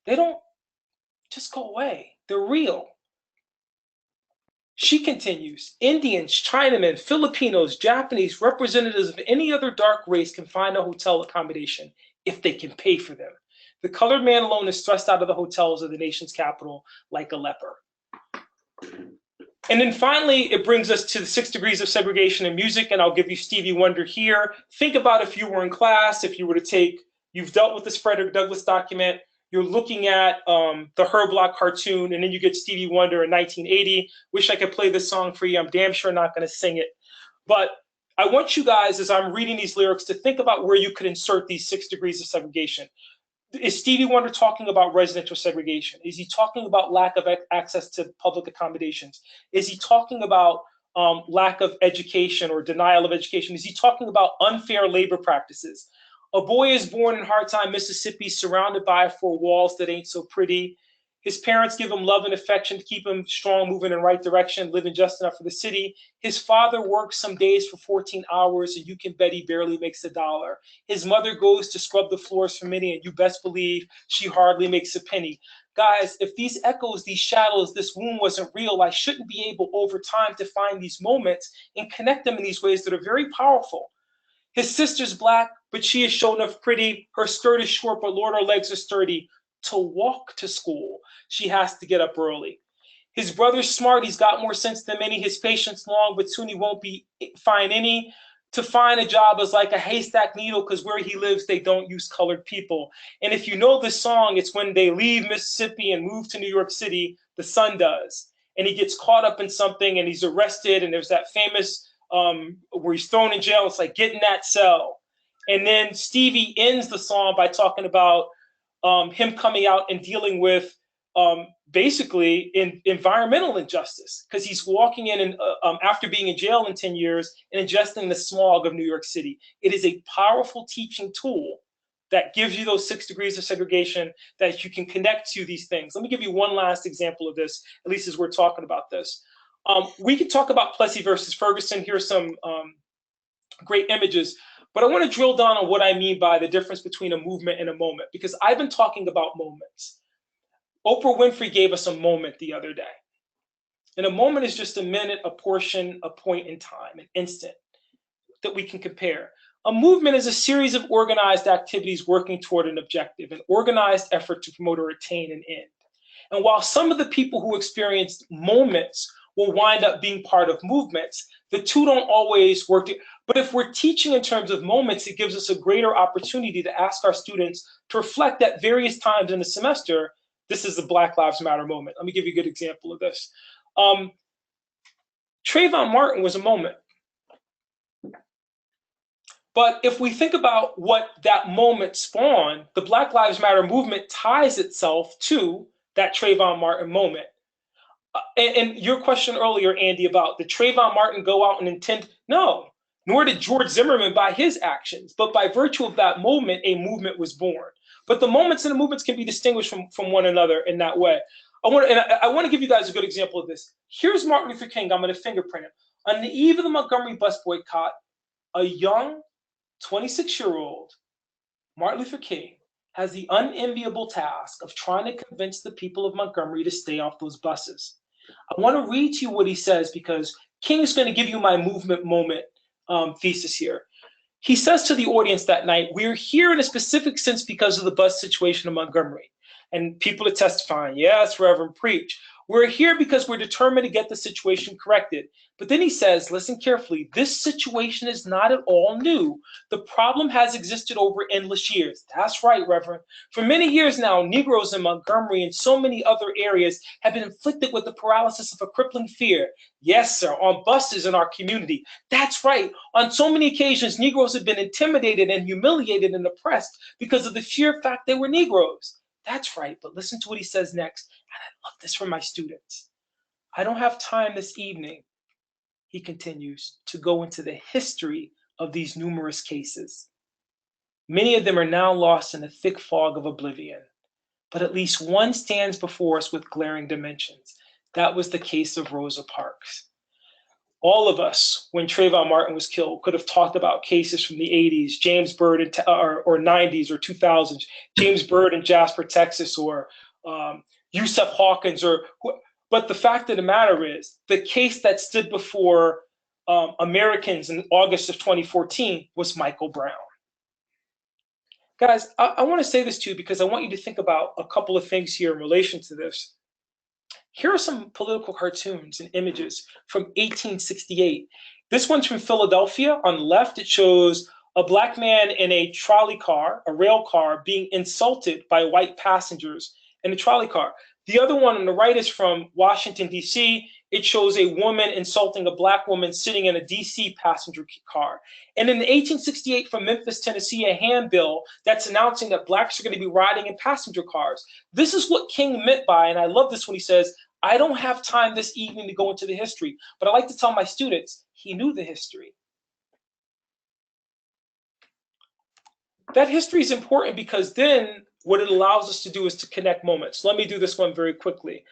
they don't just go away. They're real. She continues, "Indians, Chinamen, Filipinos, Japanese, representatives of any other dark race can find a hotel accommodation if they can pay for them. The colored man alone is thrust out of the hotels of the nation's capital like a leper." And then finally, it brings us to the 6 degrees of segregation in music, and I'll give you Stevie Wonder here. Think about if you were in class, if you were to take, you've dealt with this Frederick Douglass document, you're looking at the Herb Block cartoon, and then you get Stevie Wonder in 1980. Wish I could play this song for you. I'm damn sure not going to sing it. But I want you guys, as I'm reading these lyrics, to think about where you could insert these 6 degrees of segregation. Is Stevie Wonder talking about residential segregation? Is he talking about lack of access to public accommodations? Is he talking about lack of education or denial of education? Is he talking about unfair labor practices? A boy is born in Hardtime, Mississippi, surrounded by 4 walls that ain't so pretty. His parents give him love and affection to keep him strong, moving in the right direction, living just enough for the city. His father works some days for 14 hours, and you can bet he barely makes $1. His mother goes to scrub the floors for many, and you best believe she hardly makes a penny. Guys, if these echoes, these shadows, this wound wasn't real, I shouldn't be able over time to find these moments and connect them in these ways that are very powerful. His sister's Black, but she is shown enough pretty. Her skirt is short, but Lord, her legs are sturdy. To walk to school, she has to get up early. His brother's smart. He's got more sense than many. His patience long, but soon he won't find any. To find a job is like a haystack needle, because where he lives, they don't use colored people. And if you know this song, it's when they leave Mississippi and move to New York City, the son does. And he gets caught up in something, and he's arrested, and there's that famous where he's thrown in jail. It's like, get in that cell. And then Stevie ends the song by talking about him coming out and dealing with basically environmental injustice, because he's walking in and after being in jail in 10 years and ingesting the smog of New York City. It is a powerful teaching tool that gives you those 6 degrees of segregation that you can connect to these things. Let me give you one last example of this, at least as we're talking about this. We could talk about Plessy versus Ferguson. Here's some great images, but I want to drill down on what I mean by the difference between a movement and a moment, because I've been talking about moments. Oprah Winfrey gave us a moment the other day. And a moment is just a minute, a portion, a point in time, an instant that we can compare. A movement is a series of organized activities working toward an objective, an organized effort to promote or attain an end. And while some of the people who experienced moments will wind up being part of movements, the two don't always work. But if we're teaching in terms of moments, it gives us a greater opportunity to ask our students to reflect at various times in the semester. This is the Black Lives Matter moment. Let me give you a good example of this. Trayvon Martin was a moment. But if we think about what that moment spawned, the Black Lives Matter movement ties itself to that Trayvon Martin moment. And your question earlier, Andy, about did Trayvon Martin go out and intend? No, nor did George Zimmerman by his actions. But by virtue of that moment, a movement was born. But the moments and the movements can be distinguished from one another in that way. I want to give you guys a good example of this. Here's Martin Luther King. I'm going to fingerprint him. On the eve of the Montgomery bus boycott, a young 26-year-old Martin Luther King has the unenviable task of trying to convince the people of Montgomery to stay off those buses. I want to read to you what he says because King is going to give you my movement moment thesis here. He says to the audience that night, "We're here in a specific sense because of the bus situation in Montgomery." And people are testifying, "Yes, Reverend, preach. We're here because we're determined to get the situation corrected." But then he says, listen carefully, "This situation is not at all new. The problem has existed over endless years." That's right, Reverend. "For many years now, Negroes in Montgomery and so many other areas have been inflicted with the paralysis of a crippling fear." Yes, sir, on buses in our community. That's right. On so many occasions, Negroes have been intimidated and humiliated and oppressed because of the sheer fact they were Negroes. That's right, but listen to what he says next. And I love this for my students. "I don't have time this evening," he continues, "to go into the history of these numerous cases. Many of them are now lost in the thick fog of oblivion, but at least one stands before us with glaring dimensions. That was the case of Rosa Parks." All of us, when Trayvon Martin was killed, could have talked about cases from the 80s, James Byrd or 90s or 2000s, James Byrd in Jasper, Texas, or Yusuf Hawkins, but the fact of the matter is, the case that stood before Americans in August of 2014 was Michael Brown. Guys, I want to say this to you because I want you to think about a couple of things here in relation to this. Here are some political cartoons and images from 1868. This one's from Philadelphia. On the left, it shows a black man in a trolley car, a rail car, being insulted by white passengers in a trolley car. The other one on the right is from Washington, D.C. It shows a woman insulting a black woman sitting in a D.C. passenger car. And in 1868 from Memphis, Tennessee, a handbill that's announcing that blacks are going to be riding in passenger cars. This is what King meant by, and I love this when he says, "I don't have time this evening to go into the history," but I like to tell my students, he knew the history. That history is important because then what it allows us to do is to connect moments. Let me do this one very quickly.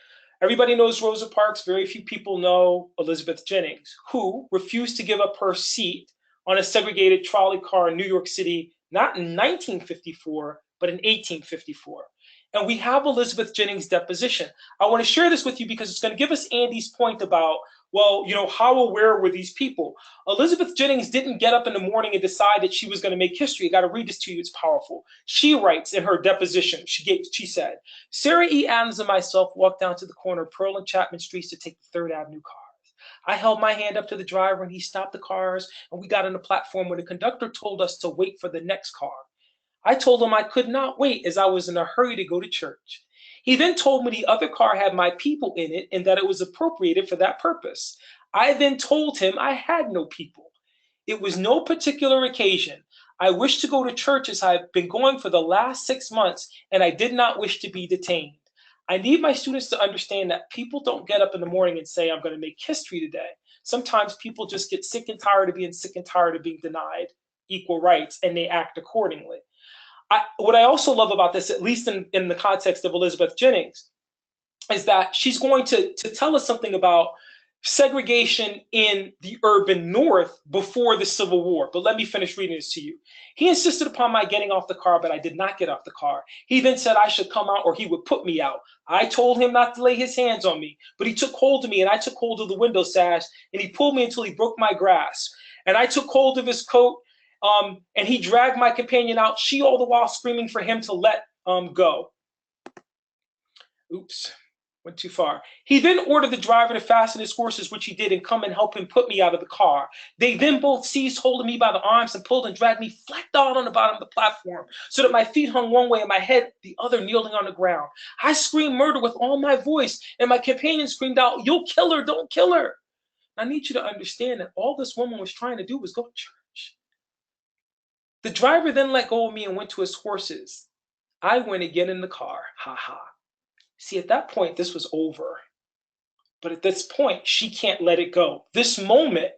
Everybody knows Rosa Parks. Very few people know Elizabeth Jennings, who refused to give up her seat on a segregated trolley car in New York City, not in 1954, but in 1854. And we have Elizabeth Jennings' deposition. I want to share this with you because it's going to give us Andy's point about, well, how aware were these people? Elizabeth Jennings didn't get up in the morning and decide that she was going to make history. I got to read this to you. It's powerful. She writes in her deposition, she said, "Sarah E. Adams and myself walked down to the corner of Pearl and Chapman Streets to take the Third Avenue cars. I held my hand up to the driver and he stopped the cars and we got on the platform where the conductor told us to wait for the next car. I told him I could not wait as I was in a hurry to go to church. He then told me the other car had my people in it and that it was appropriated for that purpose. I then told him I had no people. It was no particular occasion. I wished to go to church as I've been going for the last 6 months, and I did not wish to be detained. I need my students to understand that people don't get up in the morning and say, I'm going to make history today. Sometimes people just get sick and tired of being sick and tired of being denied equal rights, and they act accordingly. What I also love about this, at least in the context of Elizabeth Jennings, is that she's going to tell us something about segregation in the urban North before the Civil War. But let me finish reading this to you. He insisted upon my getting off the car, but I did not get off the car. He then said I should come out or he would put me out. I told him not to lay his hands on me, but he took hold of me and I took hold of the window sash and he pulled me until he broke my grasp. And I took hold of his coat and he dragged my companion out, she all the while screaming for him to let go. Oops. Went too far. He then ordered the driver to fasten his horses, which he did, and come and help him put me out of the car. They then both seized hold of me by the arms and pulled and dragged me flat down on the bottom of the platform so that my feet hung one way and my head the other, kneeling on the ground. I screamed murder with all my voice, and my companion screamed out, "You'll kill her, don't kill her." I need you to understand that all this woman was trying to do was go to church. The driver then let go of me and went to his horses. I went again in the car. Ha ha. See, at that point, this was over. But at this point, she can't let it go. This moment,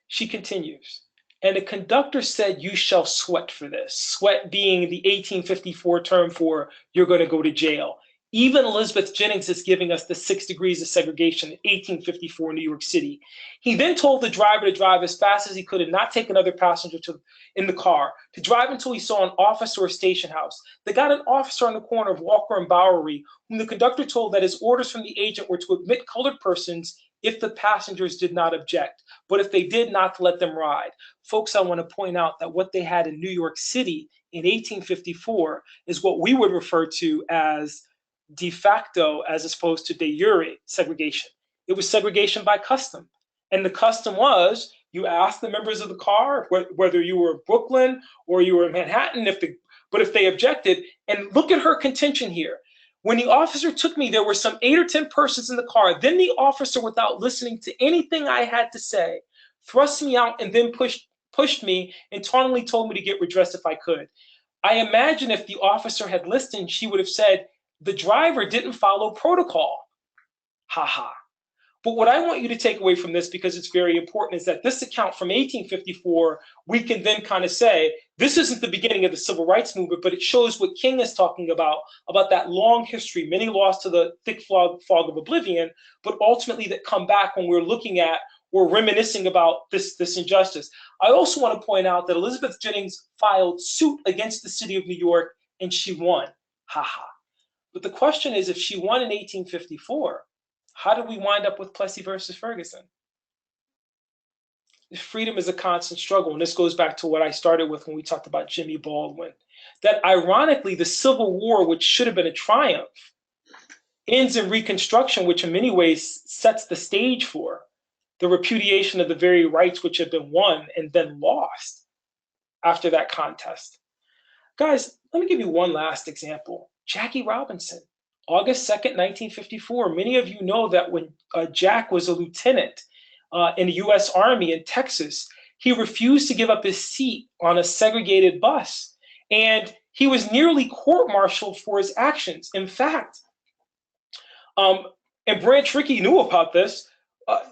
she continues. And the conductor said, you shall sweat for this. Sweat being the 1854 term for you're going to go to jail. Even Elizabeth Jennings is giving us the 6 degrees of segregation in 1854 in New York City. He then told the driver to drive as fast as he could and not take another passenger in the car, to drive until he saw an officer or station house. They got an officer on the corner of Walker and Bowery, whom the conductor told that his orders from the agent were to admit colored persons if the passengers did not object, but if they did, not to let them ride. Folks, I want to point out that what they had in New York City in 1854 is what we would refer to as de facto as opposed to de jure segregation. It was segregation by custom. And the custom was you asked the members of the car, whether you were Brooklyn or you were in Manhattan, but if they objected, and look at her contention here. When the officer took me, there were some 8 or 10 persons in the car. Then the officer, without listening to anything I had to say, thrust me out and then pushed me and tauntingly told me to get redressed if I could. I imagine if the officer had listened, she would have said, the driver didn't follow protocol. Ha ha. But what I want you to take away from this, because it's very important, is that this account from 1854, we can then kind of say, this isn't the beginning of the civil rights movement, but it shows what King is talking about that long history, many lost to the thick fog of oblivion, but ultimately that come back when we're reminiscing about this injustice. I also want to point out that Elizabeth Jennings filed suit against the city of New York and she won. Ha ha. But the question is, if she won in 1854, how did we wind up with Plessy versus Ferguson? Freedom is a constant struggle. And this goes back to what I started with when we talked about Jimmy Baldwin. That ironically, the Civil War, which should have been a triumph, ends in Reconstruction, which in many ways sets the stage for the repudiation of the very rights which had been won and then lost after that contest. Guys, let me give you one last example. Jackie Robinson, August 2nd, 1954. Many of you know that when Jack was a lieutenant in the U.S. Army in Texas, he refused to give up his seat on a segregated bus. And he was nearly court-martialed for his actions. In fact, and Branch Rickey knew about this,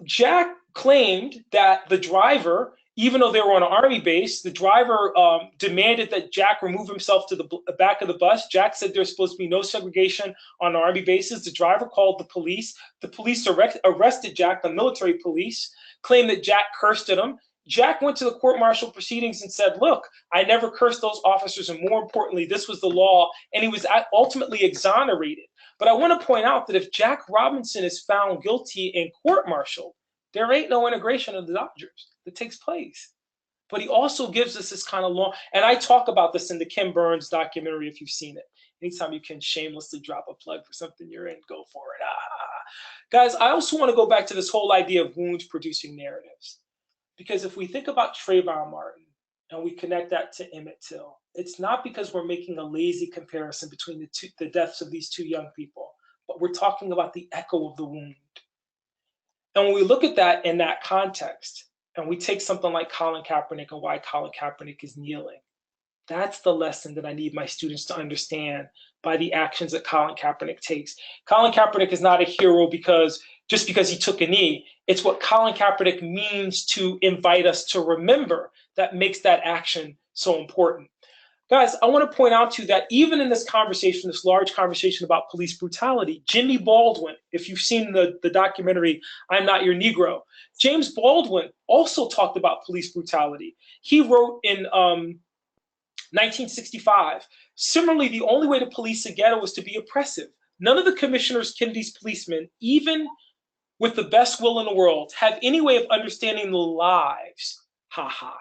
Jack claimed that the driver, even though they were on an Army base, the driver demanded that Jack remove himself to the back of the bus. Jack said there's supposed to be no segregation on Army bases. The driver called the police. The police arrested Jack, the military police, claimed that Jack cursed at him. Jack went to the court-martial proceedings and said, look, I never cursed those officers, and more importantly, this was the law, and he was ultimately exonerated. But I want to point out that if Jack Robinson is found guilty and court-martialed, there ain't no integration of the Dodgers that takes place. But he also gives us this kind of long, and I talk about this in the Ken Burns documentary if you've seen it. Anytime you can shamelessly drop a plug for something you're in, go for it. Guys, I also want to go back to this whole idea of wounds producing narratives. Because if we think about Trayvon Martin and we connect that to Emmett Till, it's not because we're making a lazy comparison between the deaths of these two young people, but we're talking about the echo of the wound. And when we look at that in that context, and we take something like Colin Kaepernick and why Colin Kaepernick is kneeling, that's the lesson that I need my students to understand by the actions that Colin Kaepernick takes. Colin Kaepernick is not a hero just because he took a knee. It's what Colin Kaepernick means to invite us to remember that makes that action so important. Guys, I want to point out to you that even in this conversation, this large conversation about police brutality, Jimmy Baldwin, if you've seen the documentary, I'm Not Your Negro, James Baldwin also talked about police brutality. He wrote in 1965, similarly, the only way to police a ghetto was to be oppressive. None of the commissioners, Kennedy's policemen, even with the best will in the world, have any way of understanding the lives. Ha ha.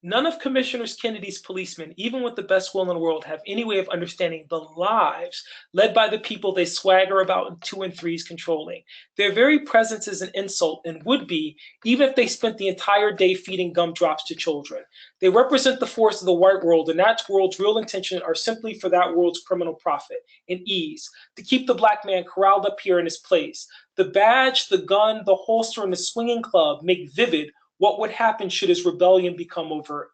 None of Commissioner Kennedy's policemen, even with the best will in the world, have any way of understanding the lives led by the people they swagger about in 2 and 3s controlling. Their very presence is an insult and would be, even if they spent the entire day feeding gumdrops to children. They represent the force of the white world, and that world's real intention are simply for that world's criminal profit and ease, to keep the black man corralled up here in his place. The badge, the gun, the holster, and the swinging club make vivid what would happen should his rebellion become overt.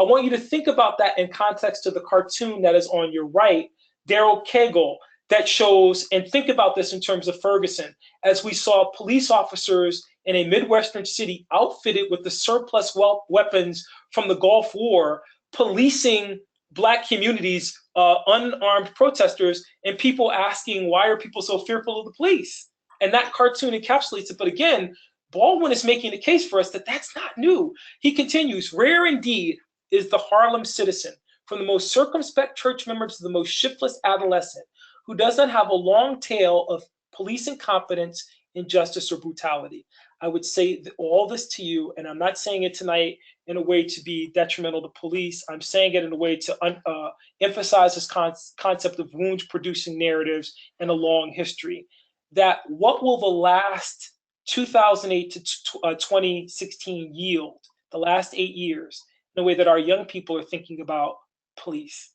I want you to think about that in context to the cartoon that is on your right, Daryl Cagle, that shows, and think about this in terms of Ferguson, as we saw police officers in a Midwestern city outfitted with the surplus weapons from the Gulf War, policing black communities, unarmed protesters, and people asking, why are people so fearful of the police? And that cartoon encapsulates it. But again, Baldwin is making the case for us that that's not new. He continues, rare indeed is the Harlem citizen, from the most circumspect church member to the most shiftless adolescent, who does not have a long tail of police incompetence, injustice, or brutality. I would say all this to you, and I'm not saying it tonight in a way to be detrimental to police. I'm saying it in a way to emphasize this concept of wound-producing narratives and a long history. That what will the last 2008 to 2016 yield, the last 8 years, in a way that our young people are thinking about police.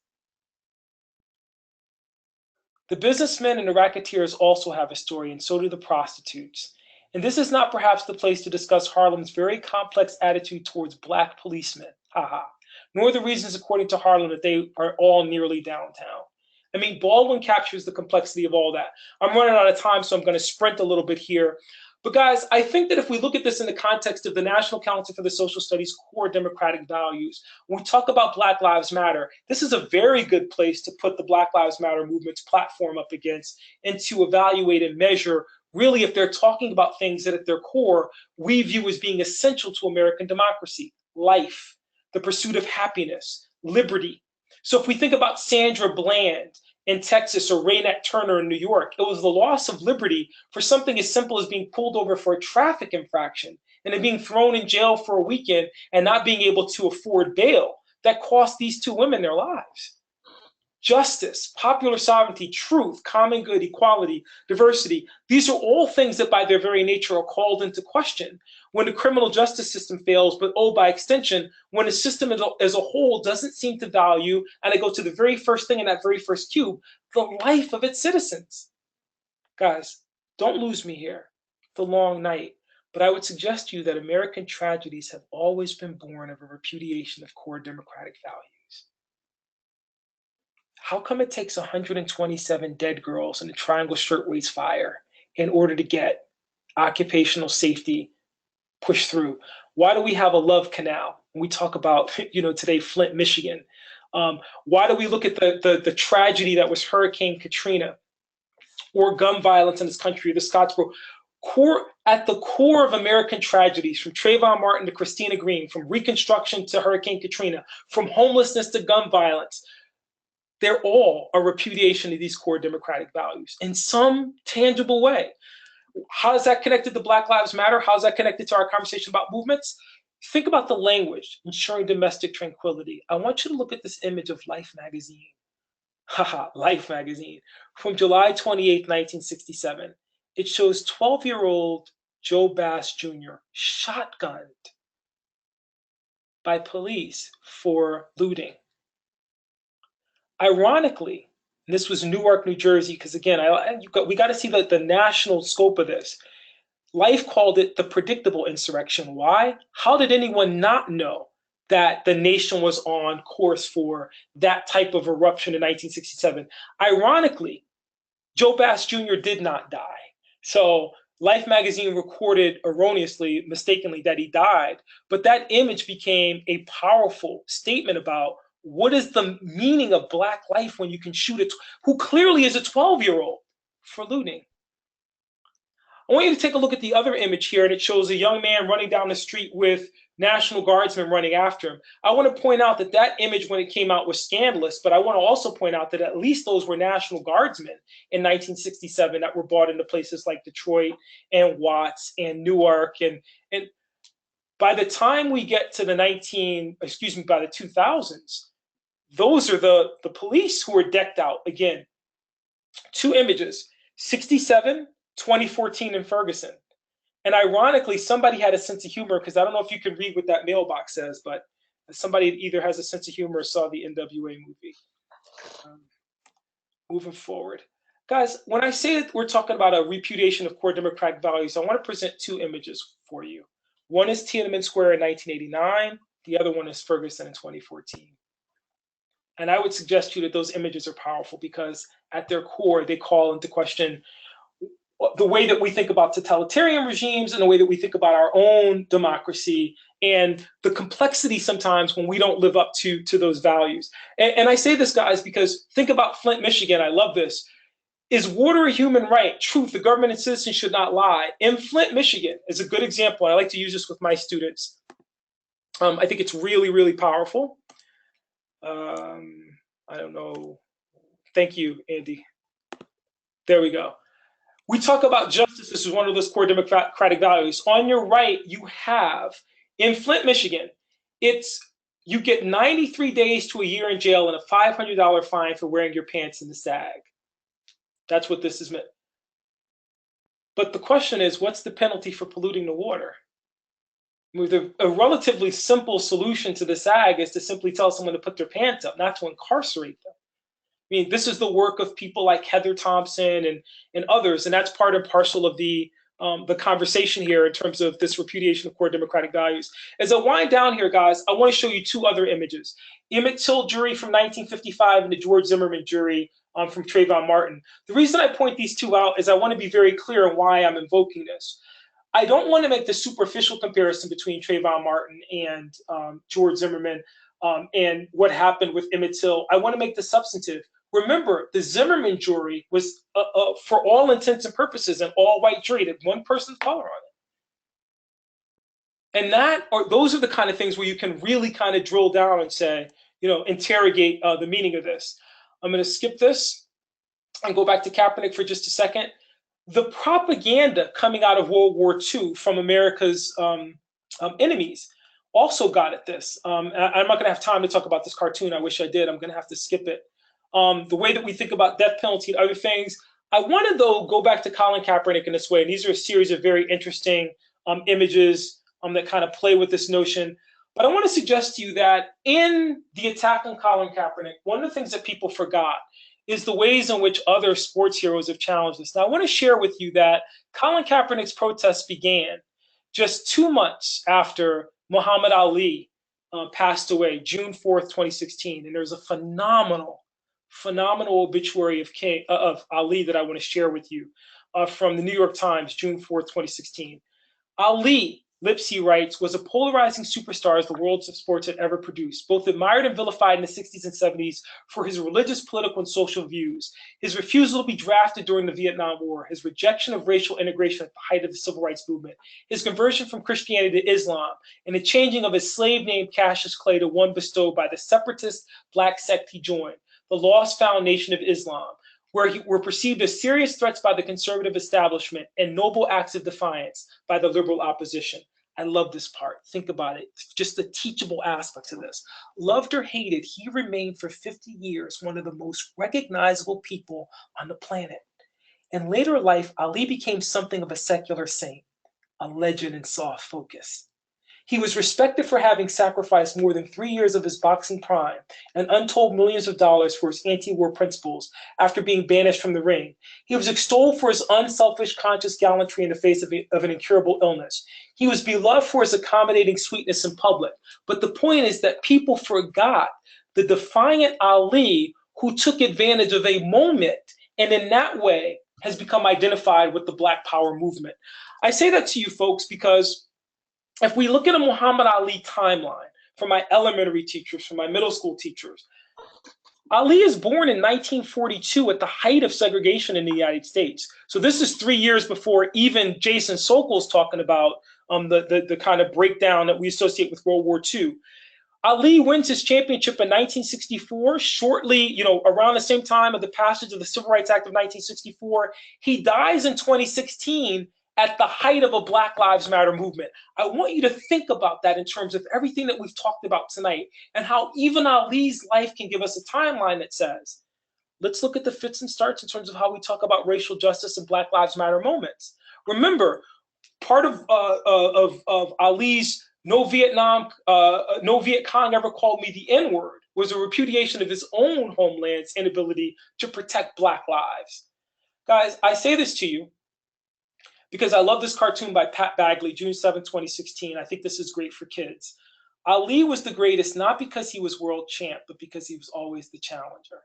The businessmen and the racketeers also have a story, and so do the prostitutes. And this is not perhaps the place to discuss Harlem's very complex attitude towards black policemen, nor the reasons, according to Harlem, that they are all nearly downtown. I mean, Baldwin captures the complexity of all that. I'm running out of time, so I'm going to sprint a little bit here. But guys, I think that if we look at this in the context of the National Council for the Social Studies core democratic values, when we talk about Black Lives Matter, this is a very good place to put the Black Lives Matter movement's platform up against and to evaluate and measure really if they're talking about things that at their core we view as being essential to American democracy: life, the pursuit of happiness, liberty. So if we think about Sandra Bland in Texas or Raynette Turner in New York, it was the loss of liberty for something as simple as being pulled over for a traffic infraction and then being thrown in jail for a weekend and not being able to afford bail that cost these two women their lives. Justice, popular sovereignty, truth, common good, equality, diversity, these are all things that by their very nature are called into question when the criminal justice system fails, but by extension, when the system as a whole doesn't seem to value, and I go to the very first thing in that very first cube, the life of its citizens. Guys, don't lose me here. The long night. But I would suggest to you that American tragedies have always been born of a repudiation of core democratic values. How come it takes 127 dead girls in a Triangle Shirtwaist fire in order to get occupational safety pushed through? Why do we have a love canal? When we talk about, today, Flint, Michigan. Why do we look at the tragedy that was Hurricane Katrina or gun violence in this country, the Scottsboro? At the core of American tragedies, from Trayvon Martin to Christina Green, from Reconstruction to Hurricane Katrina, from homelessness to gun violence, they're all a repudiation of these core democratic values in some tangible way. How is that connected to Black Lives Matter? How is that connected to our conversation about movements? Think about the language, ensuring domestic tranquility. I want you to look at this image of Life magazine. Life magazine from July 28, 1967. It shows 12-year-old Joe Bass Jr. shotgunned by police for looting. Ironically, this was Newark, New Jersey, because again, we got to see the national scope of this. Life called it the predictable insurrection. Why? How did anyone not know that the nation was on course for that type of eruption in 1967? Ironically, Joe Bass Jr. did not die. So Life magazine recorded erroneously, mistakenly, that he died, but that image became a powerful statement about what is the meaning of Black life when you can shoot it, who clearly is a 12-year-old, for looting. I want you to take a look at the other image here, and it shows a young man running down the street with National Guardsmen running after him. I want to point out that that image, when it came out, was scandalous, but I want to also point out that at least those were National Guardsmen in 1967 that were brought into places like Detroit and Watts and Newark. And By the time we get to the by the 2000s, those are the police who are decked out. Again, two images, 67, 2014 in Ferguson. And ironically, somebody had a sense of humor, because I don't know if you can read what that mailbox says, but somebody either has a sense of humor or saw the NWA movie. Moving forward. Guys, when I say that we're talking about a repudiation of core democratic values, I want to present two images for you. One is Tiananmen Square in 1989. The other one is Ferguson in 2014. And I would suggest to you that those images are powerful because at their core, they call into question the way that we think about totalitarian regimes and the way that we think about our own democracy and the complexity sometimes when we don't live up to those values. And I say this, guys, because think about Flint, Michigan. I love this. Is water a human right? Truth, the government and citizens should not lie. In Flint, Michigan is a good example. I like to use this with my students. I think it's really, really powerful. I don't know. Thank you, Andy. There we go. We talk about justice. This is one of those core democratic values. On your right, you have, in Flint, Michigan, you get 93 days to a year in jail and a $500 fine for wearing your pants in the sag. That's what this is meant. But the question is, what's the penalty for polluting the water? A relatively simple solution to the sag is to simply tell someone to put their pants up, not to incarcerate them. I mean, this is the work of people like Heather Thompson and others, and that's part and parcel of the conversation here in terms of this repudiation of core democratic values. As I wind down here, guys, I want to show you two other images. Emmett Till jury from 1955 and the George Zimmerman jury from Trayvon Martin. The reason I point these two out is I want to be very clear on why I'm invoking this. I don't want to make the superficial comparison between Trayvon Martin and George Zimmerman and what happened with Emmett Till. I want to make the substantive. Remember, the Zimmerman jury was, for all intents and purposes, an all-white jury. That one person's color on it. And those are the kind of things where you can really kind of drill down and say, interrogate the meaning of this. I'm going to skip this and go back to Kaepernick for just a second. The propaganda coming out of World War II from America's enemies also got at this. I'm not going to have time to talk about this cartoon. I wish I did. I'm going to have to skip it. The way that we think about death penalty and other things. I want to, though, go back to Colin Kaepernick in this way. And these are a series of very interesting images that kind of play with this notion. But I want to suggest to you that in the attack on Colin Kaepernick, one of the things that people forgot is the ways in which other sports heroes have challenged this. Now, I want to share with you that Colin Kaepernick's protests began just 2 months after Muhammad Ali passed away, June 4th, 2016. And there's a phenomenal obituary of Ali that I want to share with you from the New York Times, June 4th, 2016. Ali, Lipsy writes, was a polarizing superstar as the world of sports had ever produced, both admired and vilified in the 60s and 70s for his religious, political, and social views, his refusal to be drafted during the Vietnam War, his rejection of racial integration at the height of the civil rights movement, his conversion from Christianity to Islam, and the changing of his slave name Cassius Clay to one bestowed by the separatist black sect he joined, the Lost Found Nation of Islam, where were perceived as serious threats by the conservative establishment and noble acts of defiance by the liberal opposition. I love this part. Think about it. Just the teachable aspects of this. Loved or hated, he remained for 50 years one of the most recognizable people on the planet. In later life, Ali became something of a secular saint, a legend in soft focus. He was respected for having sacrificed more than 3 years of his boxing prime and untold millions of dollars for his anti-war principles after being banished from the ring. He was extolled for his unselfish, conscious gallantry in the face of an incurable illness. He was beloved for his accommodating sweetness in public. But the point is that people forgot the defiant Ali who took advantage of a moment and in that way has become identified with the Black Power movement. I say that to you folks because if we look at a Muhammad Ali timeline from my elementary teachers, from my middle school teachers, Ali is born in 1942 at the height of segregation in the United States. So this is 3 years before even Jason Sokol's talking about the kind of breakdown that we associate with World War II. Ali wins his championship in 1964, shortly, around the same time of the passage of the Civil Rights Act of 1964. He dies in 2016 at the height of a Black Lives Matter movement. I want you to think about that in terms of everything that we've talked about tonight and how even Ali's life can give us a timeline that says, let's look at the fits and starts in terms of how we talk about racial justice and Black Lives Matter moments. Remember, part of Ali's no Viet Cong ever called me the N-word was a repudiation of his own homeland's inability to protect Black lives. Guys, I say this to you because I love this cartoon by Pat Bagley, June 7, 2016. I think this is great for kids. Ali was the greatest not because he was world champ, but because he was always the challenger.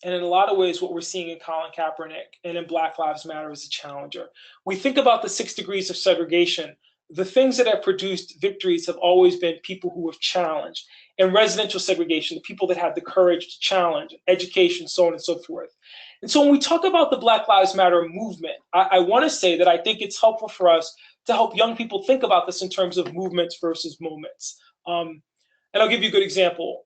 And in a lot of ways, what we're seeing in Colin Kaepernick and in Black Lives Matter is a challenger. We think about the 6 degrees of segregation. The things that have produced victories have always been people who have challenged. And residential segregation, the people that had the courage to challenge, education, so on and so forth. And so when we talk about the Black Lives Matter movement, I want to say that I think it's helpful for us to help young people think about this in terms of movements versus moments. And I'll give you a good example.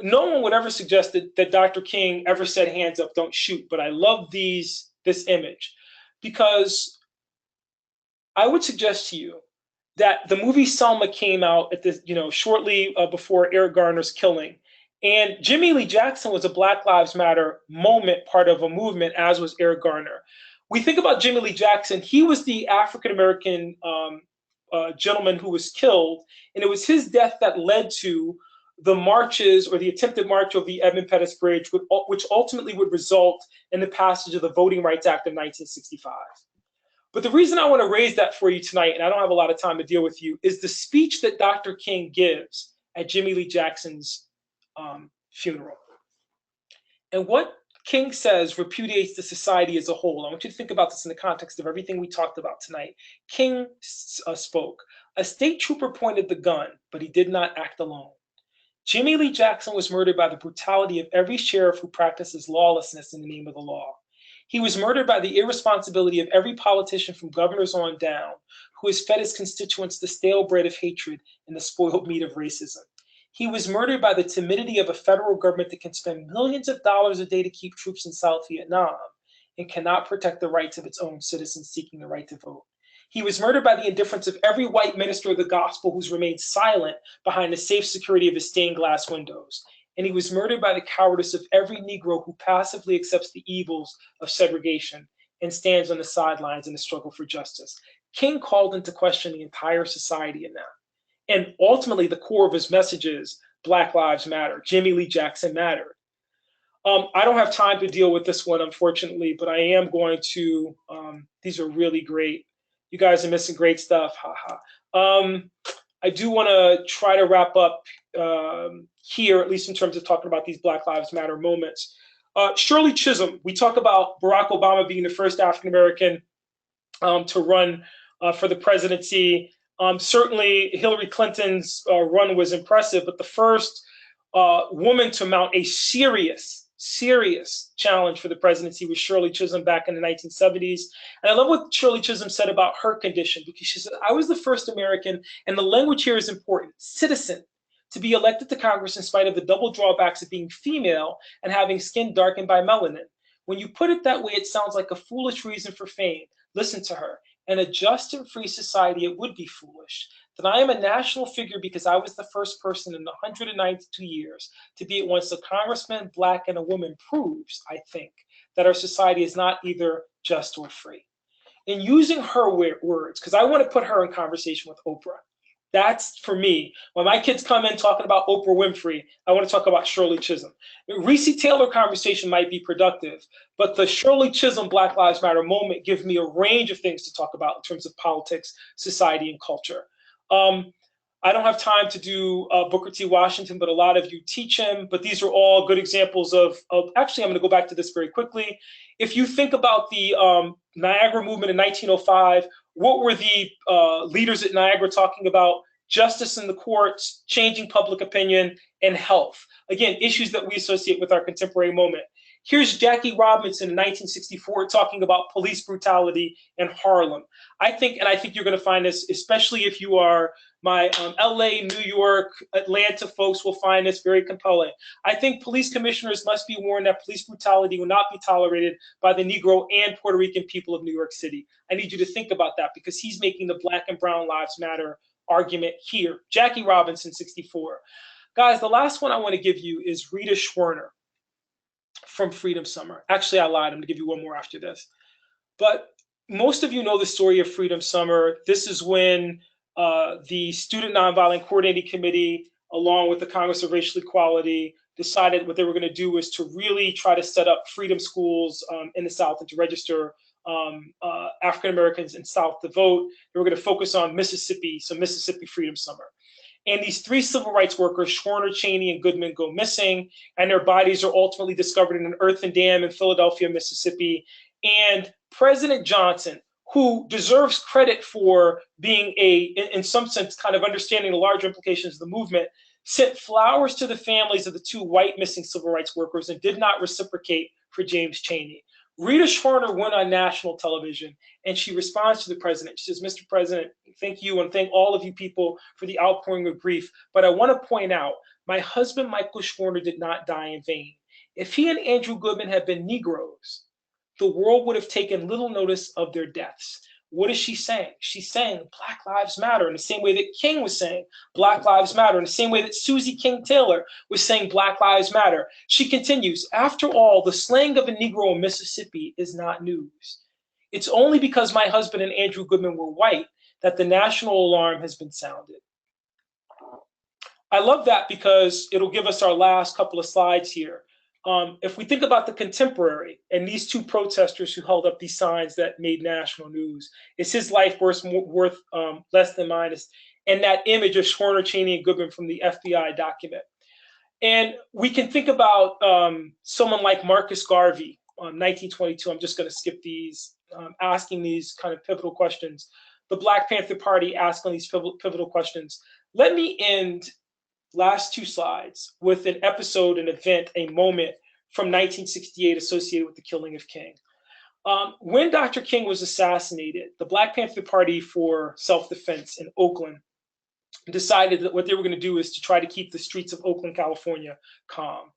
No one would ever suggest that Dr. King ever said, hands up, don't shoot. But I love this image because I would suggest to you that the movie Selma came out at this, shortly before Eric Garner's killing. And Jimmy Lee Jackson was a Black Lives Matter moment, part of a movement, as was Eric Garner. We think about Jimmy Lee Jackson. He was the African-American gentleman who was killed. And it was his death that led to the marches or the attempted march over the Edmund Pettus Bridge, which ultimately would result in the passage of the Voting Rights Act of 1965. But the reason I want to raise that for you tonight, and I don't have a lot of time to deal with you, is the speech that Dr. King gives at Jimmy Lee Jackson's funeral. And what King says repudiates the society as a whole. I want you to think about this in the context of everything we talked about tonight. King spoke. A state trooper pointed the gun, but he did not act alone. Jimmy Lee Jackson was murdered by the brutality of every sheriff who practices lawlessness in the name of the law. He was murdered by the irresponsibility of every politician from governors on down, who has fed his constituents the stale bread of hatred and the spoiled meat of racism. He was murdered by the timidity of a federal government that can spend millions of dollars a day to keep troops in South Vietnam and cannot protect the rights of its own citizens seeking the right to vote. He was murdered by the indifference of every white minister of the gospel who's remained silent behind the safe security of his stained glass windows. And he was murdered by the cowardice of every Negro who passively accepts the evils of segregation and stands on the sidelines in the struggle for justice. King called into question the entire society in that. And ultimately, the core of his message is Black Lives Matter. Jimmy Lee Jackson mattered. I don't have time to deal with this one, unfortunately, but I am going to. These are really great. You guys are missing great stuff. I do want to try to wrap up here, at least in terms of talking about these Black Lives Matter moments. Shirley Chisholm, we talk about Barack Obama being the first African-American to run for the presidency. Certainly Hillary Clinton's run was impressive, but the first woman to mount a serious challenge for the presidency was Shirley Chisholm back in the 1970s. And I love what Shirley Chisholm said about her condition, because she said, I was the first American, and the language here is important, citizen, to be elected to Congress in spite of the double drawbacks of being female and having skin darkened by melanin. When you put it that way, it sounds like a foolish reason for fame. Listen to her. In a just and free society, it would be foolish. That I am a national figure because I was the first person in 192 years to be at once a congressman, Black, and a woman proves, I think, that our society is not either just or free. In using her words, because I want to put her in conversation with Oprah. That's, for me, when my kids come in talking about Oprah Winfrey, I want to talk about Shirley Chisholm. The Reese Taylor conversation might be productive, but the Shirley Chisholm Black Lives Matter moment gives me a range of things to talk about in terms of politics, society, and culture. I don't have time to do Booker T. Washington, but a lot of you teach him. But these are all good examples of actually, I'm going to go back to this very quickly. If you think about the Niagara movement in 1905, what were the leaders at Niagara talking about? Justice in the courts, changing public opinion, and health. Again, issues that we associate with our contemporary moment. Here's Jackie Robinson in 1964 talking about police brutality in Harlem. I think you're going to find this, especially if you are my LA, New York, Atlanta folks will find this very compelling. I think police commissioners must be warned that police brutality will not be tolerated by the Negro and Puerto Rican people of New York City. I need you to think about that because he's making the Black and Brown Lives Matter argument here. Jackie Robinson, 64. Guys, the last one I want to give you is Rita Schwerner from Freedom Summer. Actually, I lied. I'm going to give you one more after this. But most of you know the story of Freedom Summer. This is when the Student Nonviolent Coordinating Committee, along with the Congress of Racial Equality, decided what they were going to do was to really try to set up freedom schools in the South and to register African Americans in South to vote. They were going to focus on Mississippi, so Mississippi Freedom Summer. And these three civil rights workers, Schwerner, Cheney, and Goodman, go missing, and their bodies are ultimately discovered in an earthen dam in Philadelphia, Mississippi. And President Johnson, who deserves credit for being in some sense, kind of understanding the larger implications of the movement, sent flowers to the families of the two white missing civil rights workers and did not reciprocate for James Cheney. Rita Schwerner went on national television and she responds to the president. She says, Mr. President, thank you and thank all of you people for the outpouring of grief. But I want to point out, my husband, Michael Schwerner, did not die in vain. If he and Andrew Goodman had been Negroes, the world would have taken little notice of their deaths. What is she saying? She's saying Black Lives Matter in the same way that King was saying Black Lives Matter, in the same way that Susie King Taylor was saying Black Lives Matter. She continues, after all, the slaying of a Negro in Mississippi is not news. It's only because my husband and Andrew Goodman were white that the national alarm has been sounded. I love that because it'll give us our last couple of slides here. If we think about the contemporary and these two protesters who held up these signs that made national news, is his life worth less than mine? And that image of Schwerner, Cheney, and Goodman from the FBI document. And we can think about someone like Marcus Garvey, 1922. I'm just going to skip these, asking these kind of pivotal questions. The Black Panther Party asking these pivotal questions. Let me end last two slides with an episode, an event, a moment from 1968 associated with the killing of King. When Dr. King was assassinated, the Black Panther Party for Self-Defense in Oakland decided that what they were going to do is to try to keep the streets of Oakland, California calm.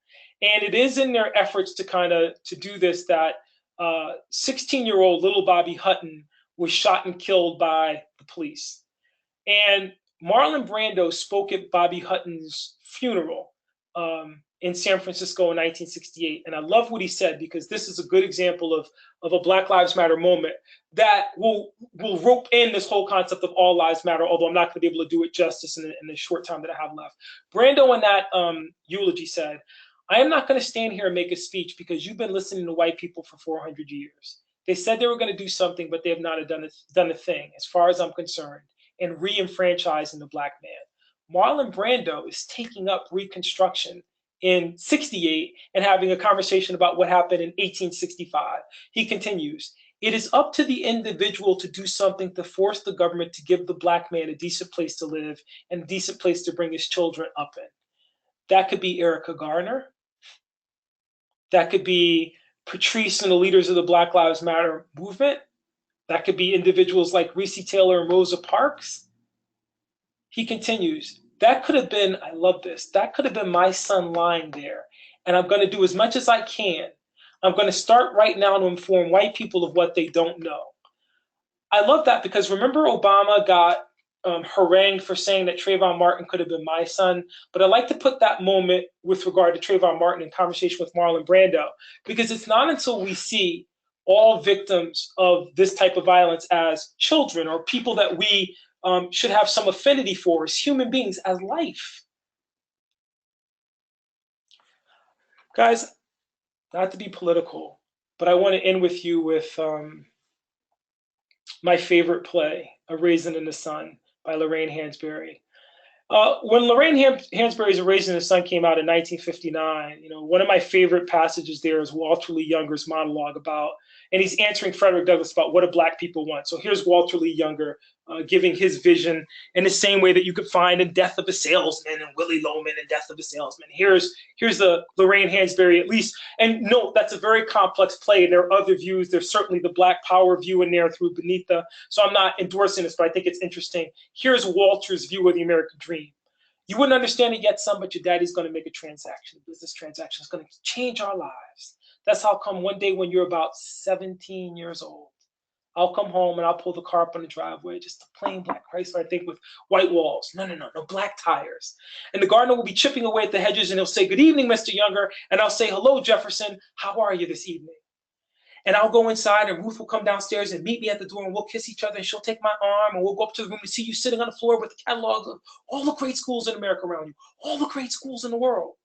And it is in their efforts to do this that 16-year-old little Bobby Hutton was shot and killed by the police. And Marlon Brando spoke at Bobby Hutton's funeral in San Francisco in 1968. And I love what he said, because this is a good example of a Black Lives Matter moment that will rope in this whole concept of all lives matter, although I'm not going to be able to do it justice in the short time that I have left. Brando in that eulogy said, I am not going to stand here and make a speech because you've been listening to white people for 400 years. They said they were going to do something, but they have not done a thing, as far as I'm concerned, in re-enfranchising the Black man. Marlon Brando is taking up Reconstruction in 68 and having a conversation about what happened in 1865. He continues, it is up to the individual to do something to force the government to give the Black man a decent place to live and a decent place to bring his children up in. That could be Erica Garner. That could be Patrice and the leaders of the Black Lives Matter movement. That could be individuals like Recy Taylor and Rosa Parks. He continues, that could have been, I love this, that could have been my son lying there. And I'm going to do as much as I can. I'm going to start right now to inform white people of what they don't know. I love that because remember Obama got harangued for saying that Trayvon Martin could have been my son. But I like to put that moment with regard to Trayvon Martin in conversation with Marlon Brando, because it's not until we see all victims of this type of violence as children or people that we should have some affinity for as human beings, as life. Guys, not to be political, but I want to end with you with my favorite play, A Raisin in the Sun by Lorraine Hansberry. When Lorraine Hansberry's A Raisin in the Sun came out in 1959, one of my favorite passages there is Walter Lee Younger's monologue about and he's answering Frederick Douglass about what do black people want. So here's Walter Lee Younger giving his vision in the same way that you could find in Death of a Salesman and Willie Loman and Death of a Salesman. Here's the Lorraine Hansberry, at least. And note, that's a very complex play. There are other views. There's certainly the Black Power view in there through Benita. So I'm not endorsing this, but I think it's interesting. Here's Walter's view of the American dream. You wouldn't understand it yet, son, but your daddy's going to make a transaction, a business transaction. It's going to change our lives. That's how come one day when you're about 17 years old, I'll come home and I'll pull the car up on the driveway, just a plain black Chrysler, I think, with white walls. No, black tires. And the gardener will be chipping away at the hedges and he'll say, "Good evening, Mr. Younger." And I'll say, "Hello, Jefferson. How are you this evening?" And I'll go inside and Ruth will come downstairs and meet me at the door and we'll kiss each other and she'll take my arm and we'll go up to the room and see you sitting on the floor with the catalog of all the great schools in America around you, all the great schools in the world.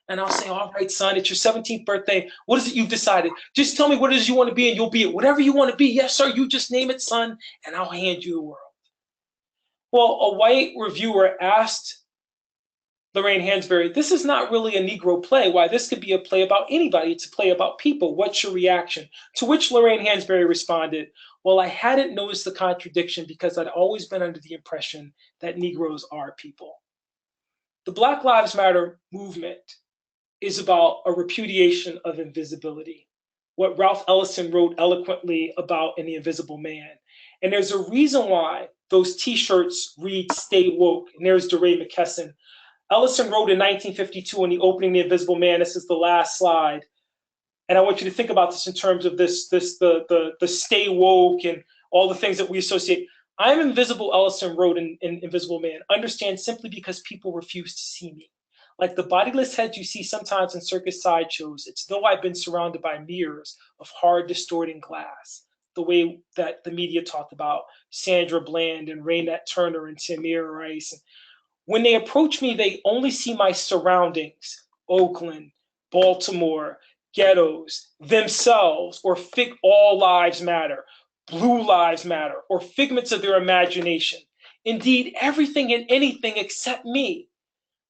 And I'll say, "All right, son, it's your 17th birthday. What is it you've decided? Just tell me what it is you want to be and you'll be it. Whatever you want to be. Yes, sir, you just name it, son, and I'll hand you the world." Well, a white reviewer asked Lorraine Hansberry, "This is not really a Negro play. Why, this could be a play about anybody. It's a play about people. What's your reaction?" To which Lorraine Hansberry responded, "Well, I hadn't noticed the contradiction because I'd always been under the impression that Negroes are people." The Black Lives Matter movement is about a repudiation of invisibility, what Ralph Ellison wrote eloquently about in The Invisible Man. And there's a reason why those t-shirts read "Stay Woke," and there's DeRay McKesson. Ellison wrote in 1952 in the opening The Invisible Man, this is the last slide, and I want you to think about this in terms of the stay woke and all the things that we associate. "I'm invisible," Ellison wrote in Invisible Man, "understand simply because people refuse to see me. Like the bodiless heads you see sometimes in circus sideshows, it's though I've been surrounded by mirrors of hard, distorting glass." The way that the media talked about Sandra Bland and Raynette Turner and Tamir Rice. When they approach me, they only see my surroundings, Oakland, Baltimore, ghettos, themselves, or all lives matter, blue lives matter, or figments of their imagination. Indeed, everything and anything except me.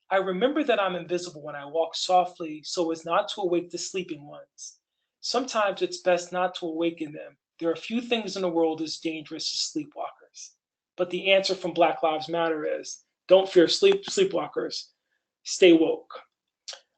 I remember that I'm invisible when I walk softly so as not to awake the sleeping ones. Sometimes it's best not to awaken them. There are few things in the world as dangerous as sleepwalkers. But the answer from Black Lives Matter is, don't fear sleepwalkers, stay woke.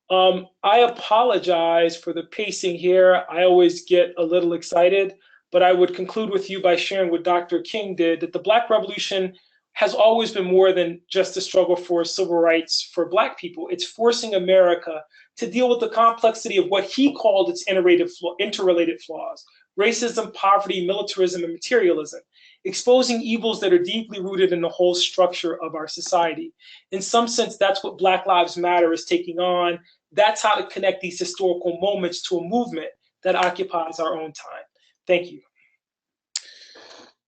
I apologize for the pacing here. I always get a little excited, but I would conclude with you by sharing what Dr. King did, that the Black Revolution has always been more than just a struggle for civil rights for Black people. It's forcing America to deal with the complexity of what he called its interrelated flaws: racism, poverty, militarism, and materialism, exposing evils that are deeply rooted in the whole structure of our society. In some sense, that's what Black Lives Matter is taking on. That's how to connect these historical moments to a movement that occupies our own time. Thank you.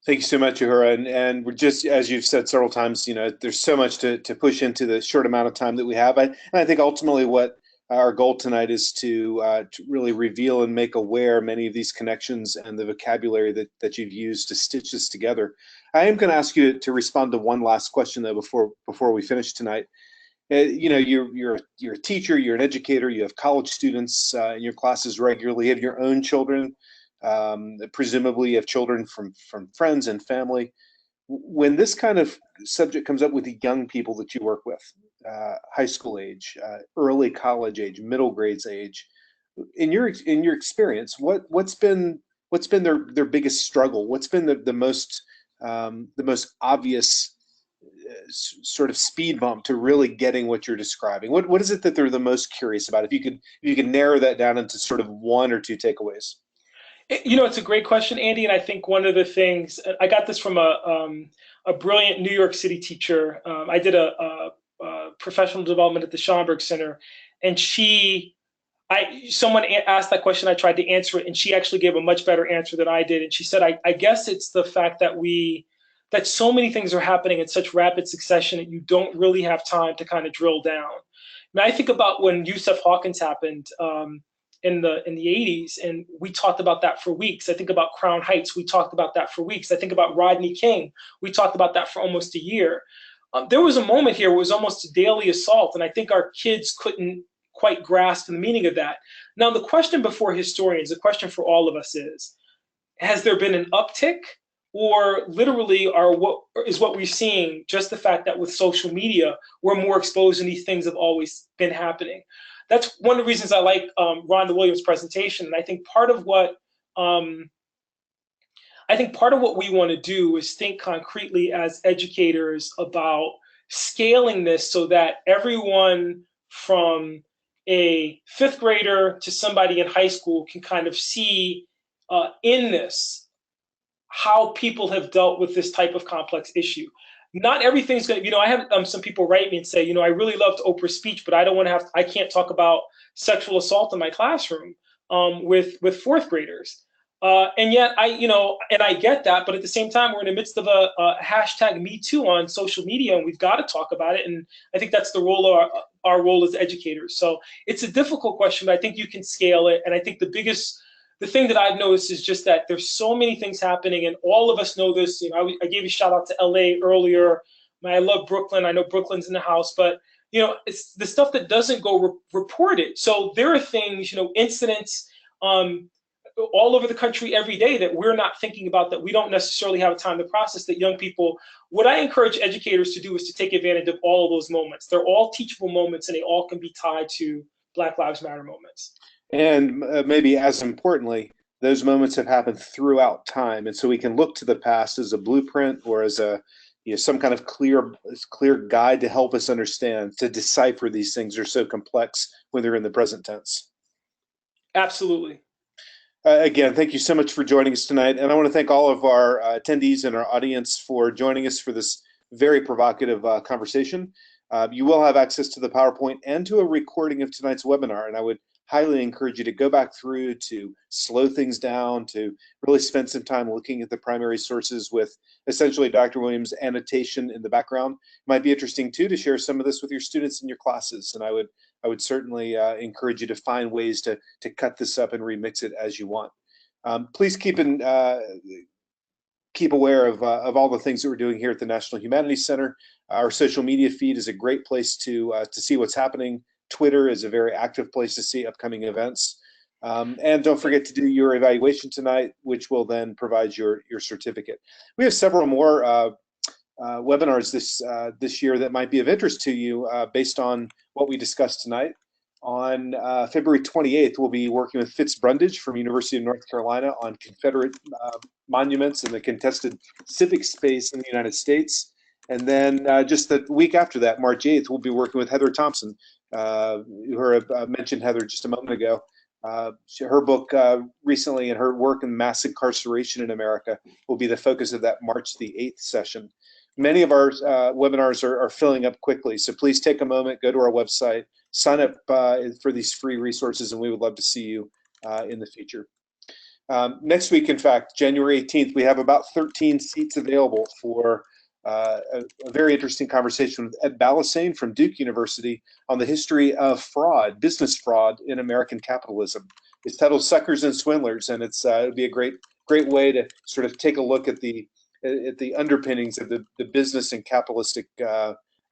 Thank you so much, Yohuru. And we're just, as you've said several times, there's so much to push into the short amount of time that we have. And I think ultimately what our goal tonight is to really reveal and make aware many of these connections and the vocabulary that you've used to stitch this together. I am going to ask you to respond to one last question, though, before we finish tonight. You're a teacher, you're an educator, you have college students in your classes regularly, you have your own children. Presumably you have children from friends and family. When this kind of subject comes up with the young people that you work with, high school age, early college age, middle grades age, in your experience, what's been their biggest struggle? What's been the most obvious sort of speed bump to really getting what you're describing? What is it that they're the most curious about? If you could narrow that down into sort of one or two takeaways. It's a great question, Andy, and I think one of the things, I got this from a brilliant New York City teacher. I did a professional development at the Schomburg Center, and someone asked that question, I tried to answer it, and she actually gave a much better answer than I did. And she said, I guess it's the fact that that so many things are happening in such rapid succession that you don't really have time to kind of drill down. I think about when Yusuf Hawkins happened, in the 80s, and we talked about that for weeks. I think about Crown Heights, we talked about that for weeks. I think about Rodney King, we talked about that for almost a year. There was a moment here where it was almost a daily assault, and I think our kids couldn't quite grasp the meaning of that. Now, the question before historians, the question for all of us is, has there been an uptick, or literally what we're seeing just the fact that with social media we're more exposed and these things have always been happening? That's one of the reasons I like Rhonda Williams' presentation, and I think part of what we want to do is think concretely as educators about scaling this so that everyone from a fifth grader to somebody in high school can kind of see in this how people have dealt with this type of complex issue. Not everything's going to, I have some people write me and say, I really loved Oprah's speech, but I can't talk about sexual assault in my classroom with fourth graders. And yet I get that, but at the same time, we're in the midst of a hashtag Me Too on social media, and we've got to talk about it. And I think that's the role of our role as educators. So it's a difficult question, but I think you can scale it. And I think the thing that I've noticed is just that there's so many things happening, and all of us know this. I gave a shout out to LA earlier. I love Brooklyn. I know Brooklyn's in the house, but it's the stuff that doesn't go reported. So there are things, incidents all over the country every day that we're not thinking about, that we don't necessarily have time to process, that young people. What I encourage educators to do is to take advantage of all of those moments. They're all teachable moments, and they all can be tied to Black Lives Matter moments. And maybe as importantly, those moments have happened throughout time, and so we can look to the past as a blueprint or as a some kind of clear guide to help us understand, to decipher these things are so complex when they're in the present tense. Absolutely. Again, thank you so much for joining us tonight, and I want to thank all of our attendees and our audience for joining us for this very provocative conversation. You will have access to the PowerPoint and to a recording of tonight's webinar, and I would highly encourage you to go back through, to slow things down, to really spend some time looking at the primary sources with essentially Dr. Williams' annotation in the background. It might be interesting too to share some of this with your students in your classes, and I would certainly encourage you to find ways to cut this up and remix it as you want. Please keep aware of all the things that we're doing here at the National Humanities Center. Our social media feed is a great place to see what's happening. Twitter is a very active place to see upcoming events. And don't forget to do your evaluation tonight, which will then provide your certificate. We have several more webinars this year that might be of interest to you based on what we discussed tonight. On February 28th, we'll be working with Fitz Brundage from University of North Carolina on Confederate monuments and the contested civic space in the United States. And then just the week after that, March 8th, we'll be working with Heather Thompson. You heard mentioned Heather just a moment ago. Her book recently and her work in mass incarceration in America will be the focus of that March the 8th session. Many of our webinars are filling up quickly, so please take a moment, go to our website, sign up for these free resources, and we would love to see you in the future. Next week, in fact, January 18th, we have about 13 seats available for a very interesting conversation with Ed Balasane from Duke University on the history of fraud, business fraud in American capitalism. It's titled Suckers and Swindlers, and it'd be a great way to sort of take a look at the underpinnings of the business and capitalistic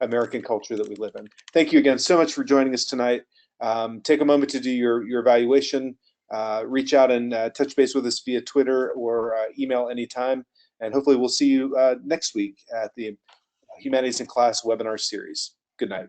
American culture that we live in. Thank you again so much for joining us tonight. Take a moment to do your evaluation. Reach out and touch base with us via Twitter or email anytime. And hopefully we'll see you next week at the Humanities in Class webinar series. Good night.